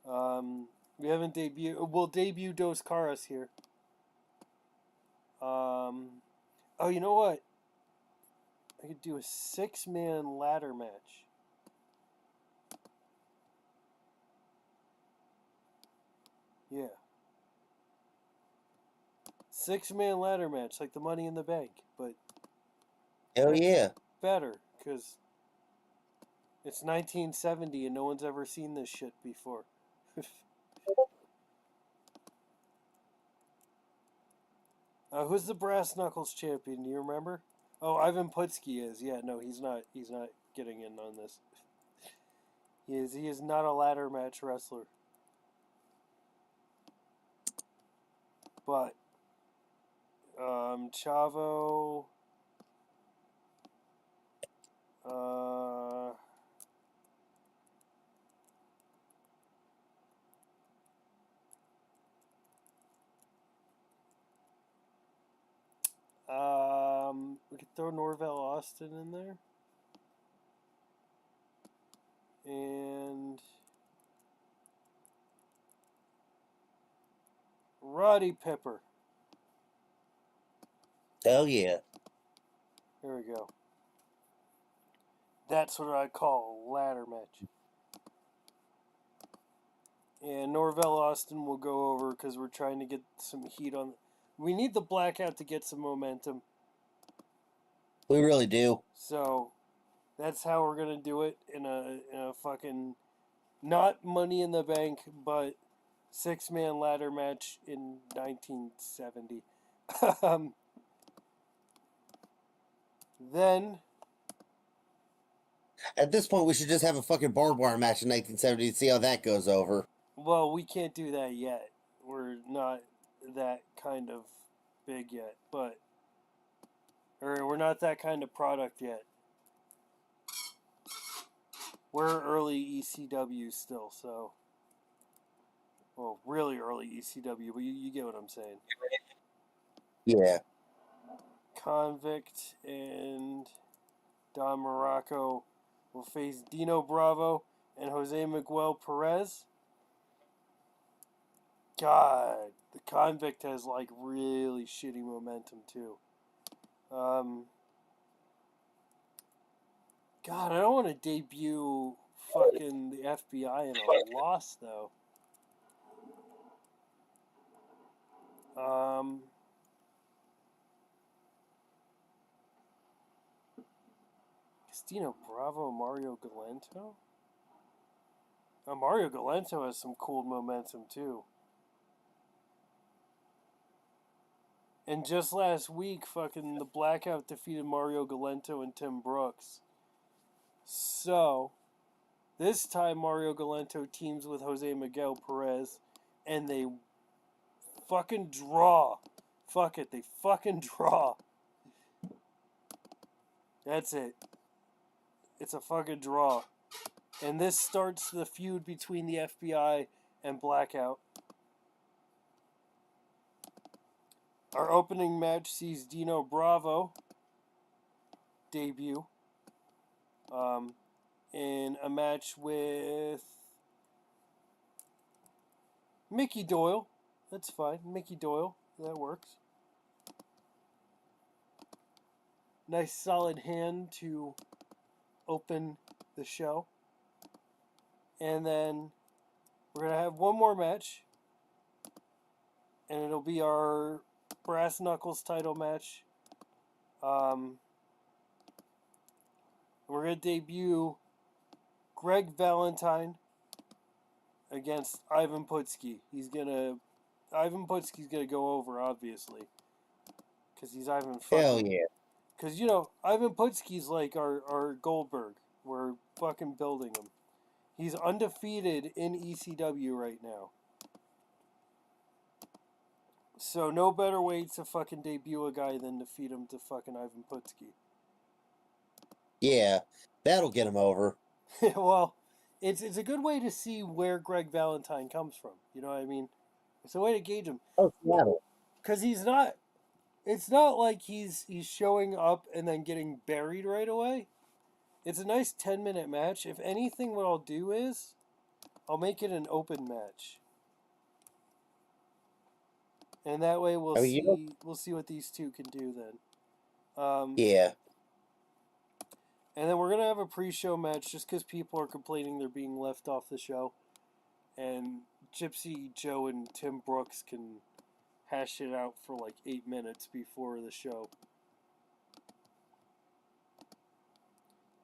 We haven't debuted... We'll debut Dos Caras here. Oh, you know what? I could do a 6-man ladder match. Yeah. 6-man ladder match, like the Money in the Bank, but... Hell yeah. Better, because it's 1970 and no one's ever seen this shit before. Who's the Brass Knuckles champion? Do you remember? Oh, Ivan Putski is. Yeah, no, he's not. He's not getting in on this. He is not a ladder match wrestler. But Chavo. We could throw Norvell Austin in there. And Roddy Piper. Hell yeah. Here we go. That's what I call a ladder match. And Norvell Austin will go over because we're trying to get some heat on. We need the Blackout to get some momentum. We really do. So that's how we're gonna do it in a fucking not Money in the Bank, but 6-man ladder match in 1970. Then At this point, we should just have a fucking barbed wire match in 1970 to see how that goes over. well, we can't do that yet. We're not that kind of big yet, but or we're not that kind of product yet. We're early ECW still, so well, really early ECW, but you get what I'm saying. Yeah. Convict and Don Morocco will face Dino Bravo and Jose Miguel Perez. God, the Convict has like really shitty momentum too. God, I don't want to debut fucking the FBI in a loss though. Dino Bravo, Mario Galento? Mario Galento has some cool momentum too. And just last week, fucking the Blackout defeated Mario Galento and Tim Brooks. So, this time Mario Galento teams with Jose Miguel Perez, and they fucking draw. Fuck it, they fucking draw. That's it. It's a fucking draw. And this starts the feud between the FBI and Blackout. Our opening match sees Dino Bravo debut in a match with Mickey Doyle. That's fine. Mickey Doyle. That works. Nice solid hand to open the show. And then we're going to have one more match. And it'll be our Brass Knuckles title match. We're going to debut Greg Valentine against Ivan Putski. Ivan Putski's going to go over, obviously. Because he's Ivan fucking... Hell yeah. Because, Ivan Putski's like our Goldberg. We're fucking building him. He's undefeated in ECW right now. So no better way to fucking debut a guy than to feed him to fucking Ivan Putski. Yeah, that'll get him over. Well, it's a good way to see where Greg Valentine comes from. You know what I mean? It's a way to gauge him. Oh, Seattle. Because it's not like he's showing up and then getting buried right away. It's a nice 10-minute match. If anything, what I'll do is I'll make it an open match. And that way we'll see what these two can do then. Yeah. And then we're going to have a pre-show match just because people are complaining they're being left off the show. And Gypsy Joe and Tim Brooks can hash it out for like 8 minutes before the show.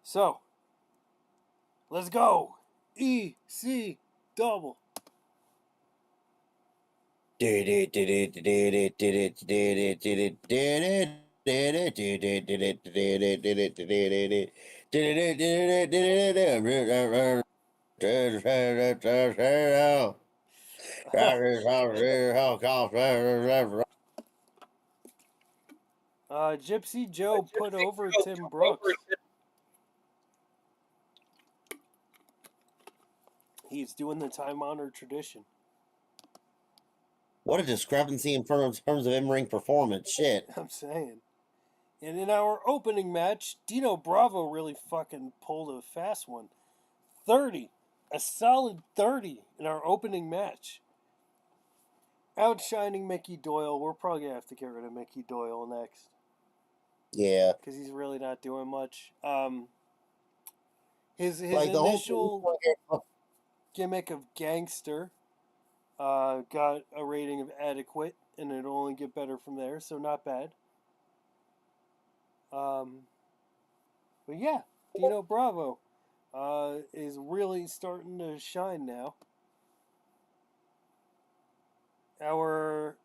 So, let's go. ECW. Gypsy Joe put over Tim Brooks. He's doing the time-honored tradition. What a discrepancy in terms of in-ring performance. Shit. I'm saying. And in our opening match, Dino Bravo really fucking pulled a fast one. 30. A solid 30 in our opening match. Outshining Mickey Doyle. We're probably going to have to get rid of Mickey Doyle next. Yeah. Because he's really not doing much. His like initial gimmick of gangster got a rating of adequate, and it'll only get better from there, so not bad. But yeah, Dino Bravo is really starting to shine now. Our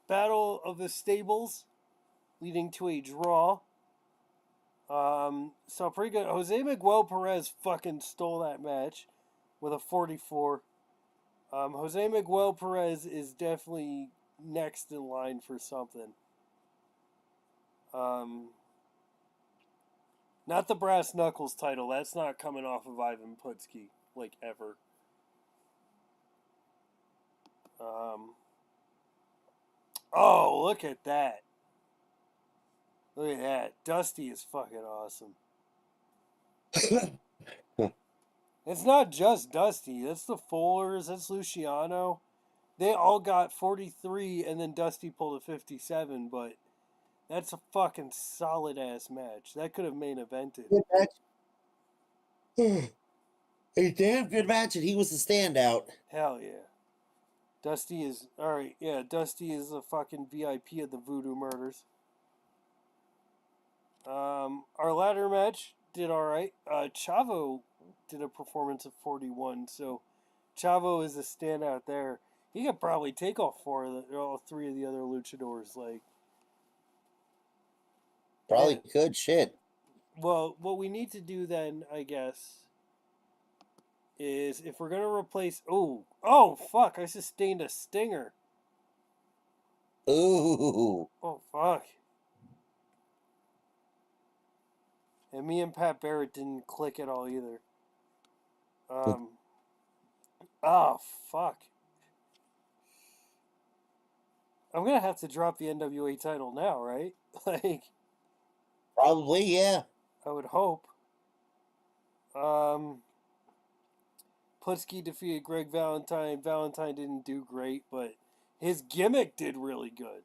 Battle of the Stables leading to a draw. So pretty good. Jose Miguel Perez fucking stole that match with a 44. Jose Miguel Perez is definitely next in line for something. Not the Brass Knuckles title. That's not coming off of Ivan Putski, like, ever. Oh, look at that. Look at that. Dusty is fucking awesome. It's not just Dusty. That's the Fullers. That's Luciano. They all got 43, and then Dusty pulled a 57, but that's a fucking solid-ass match. That could have main evented. Good match. A damn good match, and he was the standout. Hell yeah. Dusty is... Alright, yeah, Dusty is a fucking VIP of the Voodoo Murders. Our ladder match did alright. Chavo did a performance of 41, so Chavo is a standout there. He could probably take all three of the other luchadors. Like, Probably could. Shit. well, what we need to do then, I guess, is if we're gonna replace. Oh, fuck! I sustained a stinger. Ooh. Oh, fuck. And me and Pat Barrett didn't click at all either. Oh, fuck. I'm gonna have to drop the NWA title now, right? Like, Probably, yeah. I would hope. Putski defeated Greg Valentine. Valentine didn't do great, but his gimmick did really good.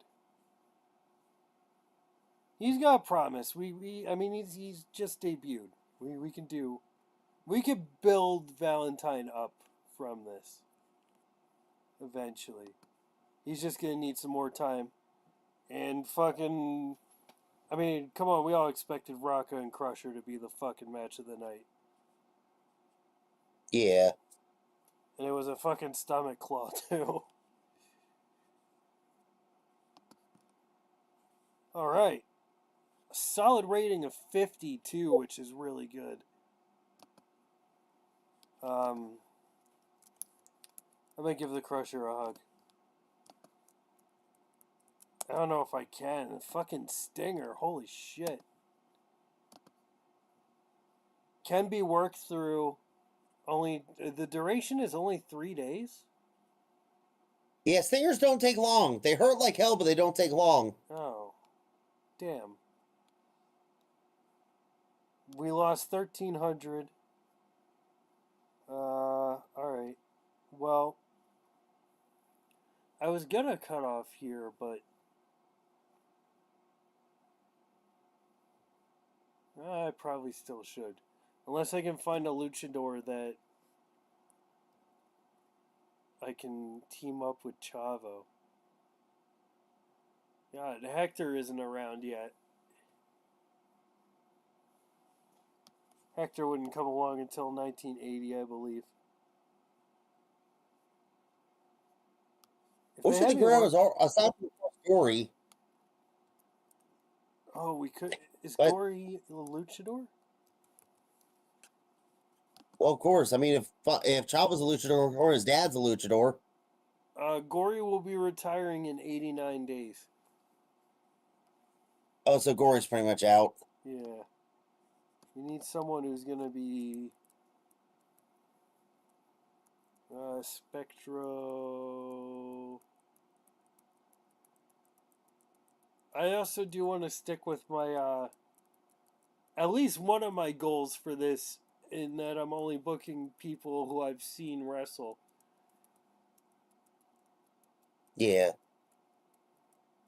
He's got promise. I mean, he's just debuted. We could build Valentine up from this. Eventually. He's just gonna need some more time. And fucking... I mean, come on, we all expected Rocca and Crusher to be the fucking match of the night. Yeah. And it was a fucking stomach claw, too. Alright. A solid rating of 52, which is really good. I might give the Crusher a hug. I don't know if I can. The fucking stinger. Holy shit. Can be worked through. The duration is only 3 days? Yeah, stingers don't take long. They hurt like hell, but they don't take long. Oh. Damn. We lost 1,300. Alright. Well, I was gonna cut off here, but I probably still should. Unless I can find a luchador that I can team up with Chavo. God, Hector isn't around yet. Hector wouldn't come along until 1980, I believe. What's the Guerrero aside from Gory? Oh, we could. Is But, Gory the luchador? well, of course. I mean, if Chavo's a luchador or his dad's a luchador. Gory will be retiring in 89 days. Oh, so Gory's pretty much out. Yeah. We need someone who's going to be... Spectro... I also do want to stick with my... at least one of my goals for this, in that I'm only booking people who I've seen wrestle. Yeah.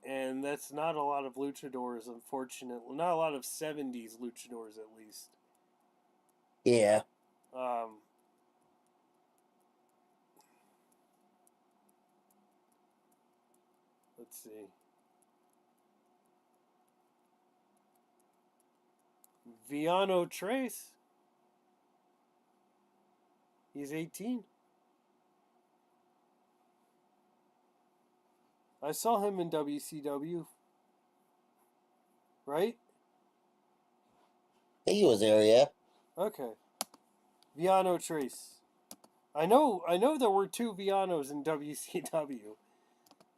And that's not a lot of luchadors, unfortunately. Not a lot of 70s luchadors, at least. Yeah. Let's see. Viano Trace. He's 18. I saw him in WCW. Right? He was there, yeah. Okay. Viano Trace. I know there were 2 Vianos in WCW.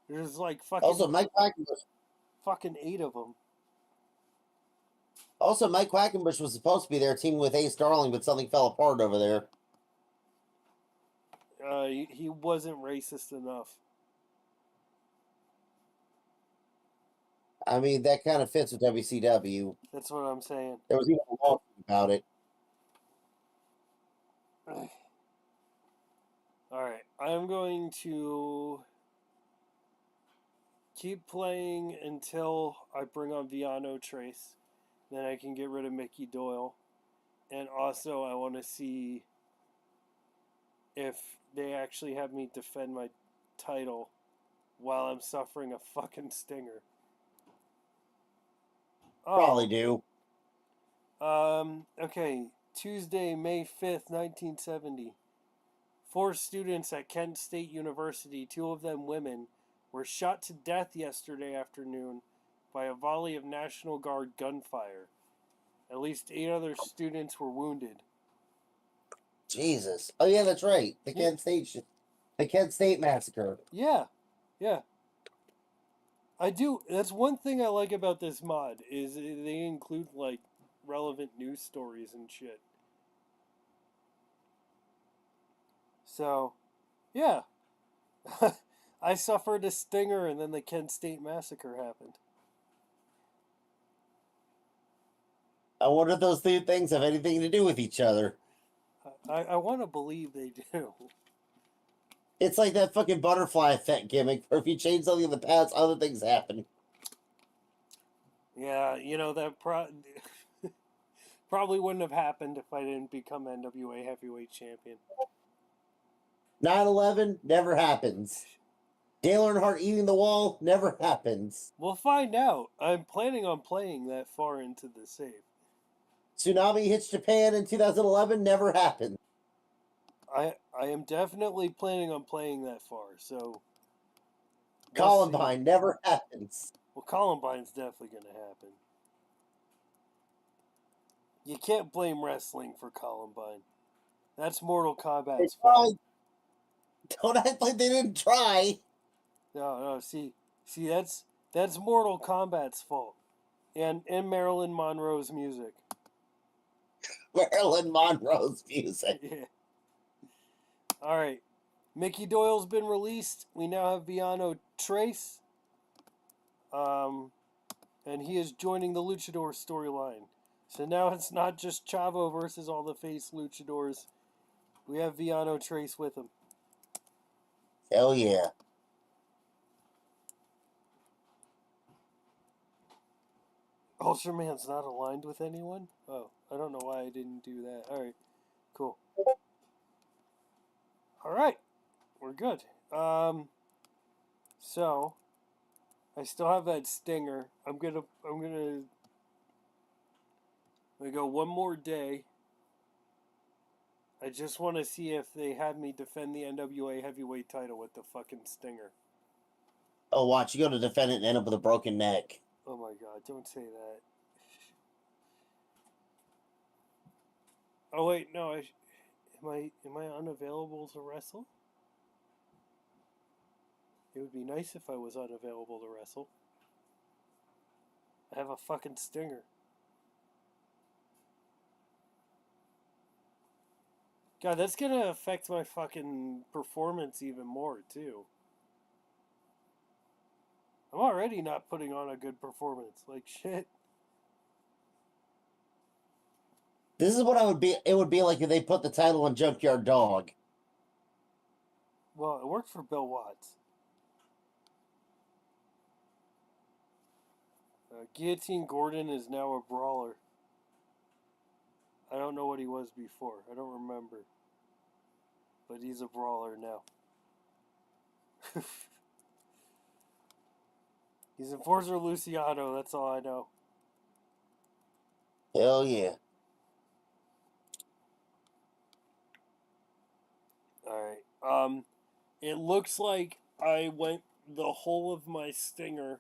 There's like fucking... Also, Mike Quackenbush. Fucking 8 of them. Also, Mike Quackenbush was supposed to be there teaming with Ace Darling, but something fell apart over there. He wasn't racist enough. I mean, that kind of fits with WCW. That's what I'm saying. There was even a lawsuit about it. Alright, I'm going to keep playing until I bring on Viano Trace. Then I can get rid of Mickey Doyle. And also, I want to see if they actually have me defend my title while I'm suffering a fucking stinger. Probably do. Okay. Tuesday, May 5th, 1970. 4 students at Kent State University, 2 of them women, were shot to death yesterday afternoon by a volley of National Guard gunfire. At least 8 other students were wounded. Jesus. Oh yeah, that's right. The Kent State massacre. Yeah. I do. That's one thing I like about this mod is they include like relevant news stories and shit. So, yeah. I suffered a stinger and then the Kent State massacre happened. I wonder if those 2 things have anything to do with each other. I want to believe they do. It's like that fucking butterfly effect gimmick where if you change something in the past, other things happen. Yeah, that probably wouldn't have happened if I didn't become NWA Heavyweight Champion. 9/11 never happens. Dale Earnhardt eating the wall never happens. We'll find out. I'm planning on playing that far into the save. Tsunami hits Japan in 2011 never happened. I am definitely planning on playing that far, so... Columbine never happens. Well, Columbine's definitely going to happen. You can't blame wrestling for Columbine. That's Mortal Kombat's fault. Don't act like they didn't try. No, see, that's Mortal Kombat's fault. And Marilyn Monroe's music. Marilyn Monroe's music. Yeah. Alright. Mickey Doyle's been released. We now have Viano Trace. And he is joining the Luchador storyline. So now it's not just Chavo versus all the face luchadors. We have Viano Trace with him. Hell yeah. Ultraman's not aligned with anyone? Oh, I don't know why I didn't do that. Alright, cool. Alright, we're good. So, I still have that stinger. I'm gonna go one more day. I just want to see if they have me defend the NWA heavyweight title with the fucking stinger. Oh, watch, you go to defend it and end up with a broken neck. Oh my god, don't say that. Oh wait, no, am I unavailable to wrestle? It would be nice if I was unavailable to wrestle. I have a fucking stinger. God, that's gonna affect my fucking performance even more, too. I'm already not putting on a good performance. Like, shit. This is what it would be like if they put the title on Junkyard Dog. Well, it worked for Bill Watts. Guillotine Gordon is now a brawler. I don't know what he was before. I don't remember. But he's a brawler now. He's Enforcer Luciano, that's all I know. Hell yeah. Alright. It looks like I went the whole of my stinger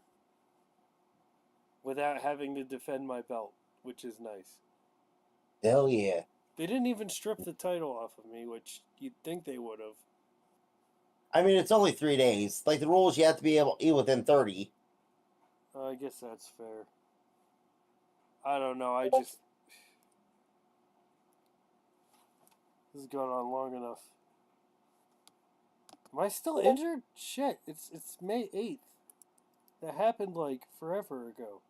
without having to defend my belt, which is nice. Hell yeah. They didn't even strip the title off of me, which you'd think they would have. I mean, it's only 3 days. Like, the rules, you have to be able to eat within 30. I guess that's fair. I don't know, this has gone on long enough. Am I still injured? Shit, it's May 8th. That happened, like, forever ago.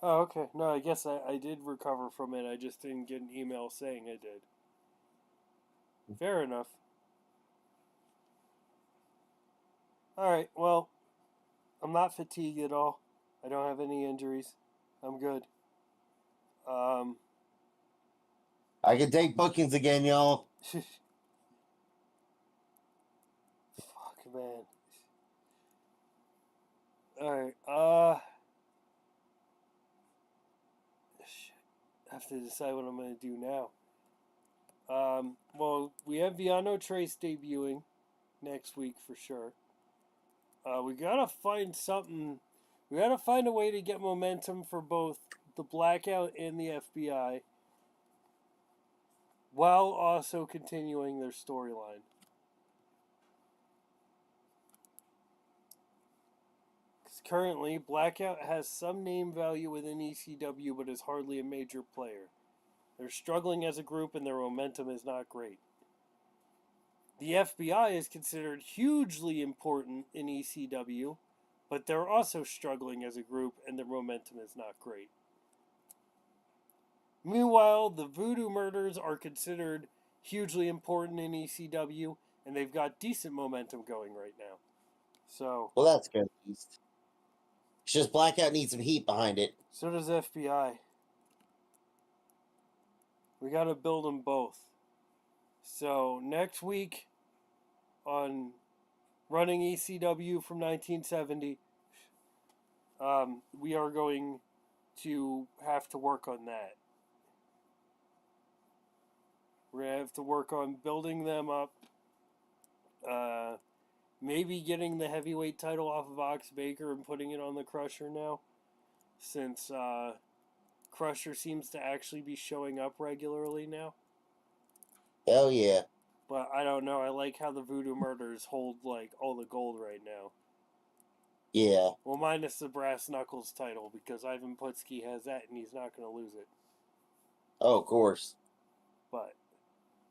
Oh, okay. No, I guess I did recover from it. I just didn't get an email saying I did. Fair enough. Alright, well, I'm not fatigued at all. I don't have any injuries. I'm good. I can take bookings again, y'all. Fuck, man. Alright, shit. I have to decide what I'm going to do now. Well, we have Viano Trace debuting next week for sure. We gotta find something. We gotta find a way to get momentum for both the Blackout and the FBI while also continuing their storyline. Because currently, Blackout has some name value within ECW, but is hardly a major player. They're struggling as a group, and their momentum is not great. The FBI is considered hugely important in ECW, but they're also struggling as a group, and their momentum is not great. Meanwhile, the Voodoo Murders are considered hugely important in ECW, and they've got decent momentum going right now. So, Well, that's good. At least. It's just Blackout needs some heat behind it. so does FBI. We got to build them both. So, next week on running ECW from 1970, we are going to have to work on that. We're going to have to work on building them up. Maybe getting the heavyweight title off of Ox Baker and putting it on the Crusher now. Since Crusher seems to actually be showing up regularly now. Hell yeah. But I don't know. I like how the Voodoo Murders hold like all the gold right now. Yeah. Well, minus the Brass Knuckles title, because Ivan Putski has that and he's not going to lose it. Oh, of course. But,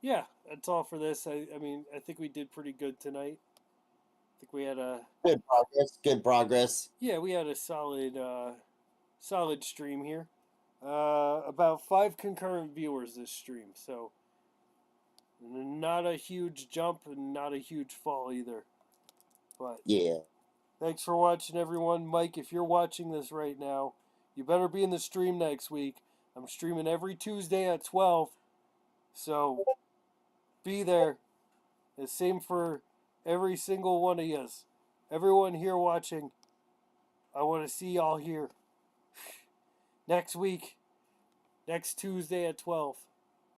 yeah, that's all for this. I mean, I think we did pretty good tonight. I think we had a... Good progress. Good progress. Yeah, we had a solid stream here. About 5 concurrent viewers this stream, so... Not a huge jump and not a huge fall either. But... Yeah. Thanks for watching, everyone. Mike, if you're watching this right now, you better be in the stream next week. I'm streaming every Tuesday at 12. So, be there. The same for every single one of yous. Everyone here watching, I want to see y'all here. Next week, next Tuesday at 12.